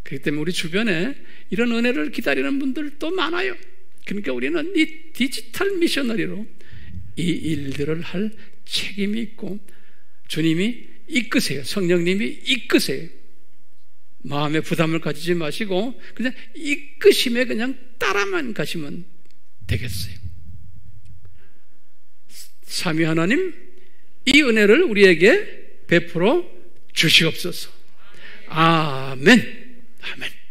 S1: 그렇기 때문에 우리 주변에 이런 은혜를 기다리는 분들도 많아요. 그러니까 우리는 이 디지털 미셔너리로 이 일들을 할 책임이 있고 주님이 이끄세요. 성령님이 이끄세요. 마음의 부담을 가지지 마시고 그냥 이끄심에 그냥 따라만 가시면 되겠어요. 삼위 하나님, 이 은혜를 우리에게 베풀어 주시옵소서. 아멘. 아멘.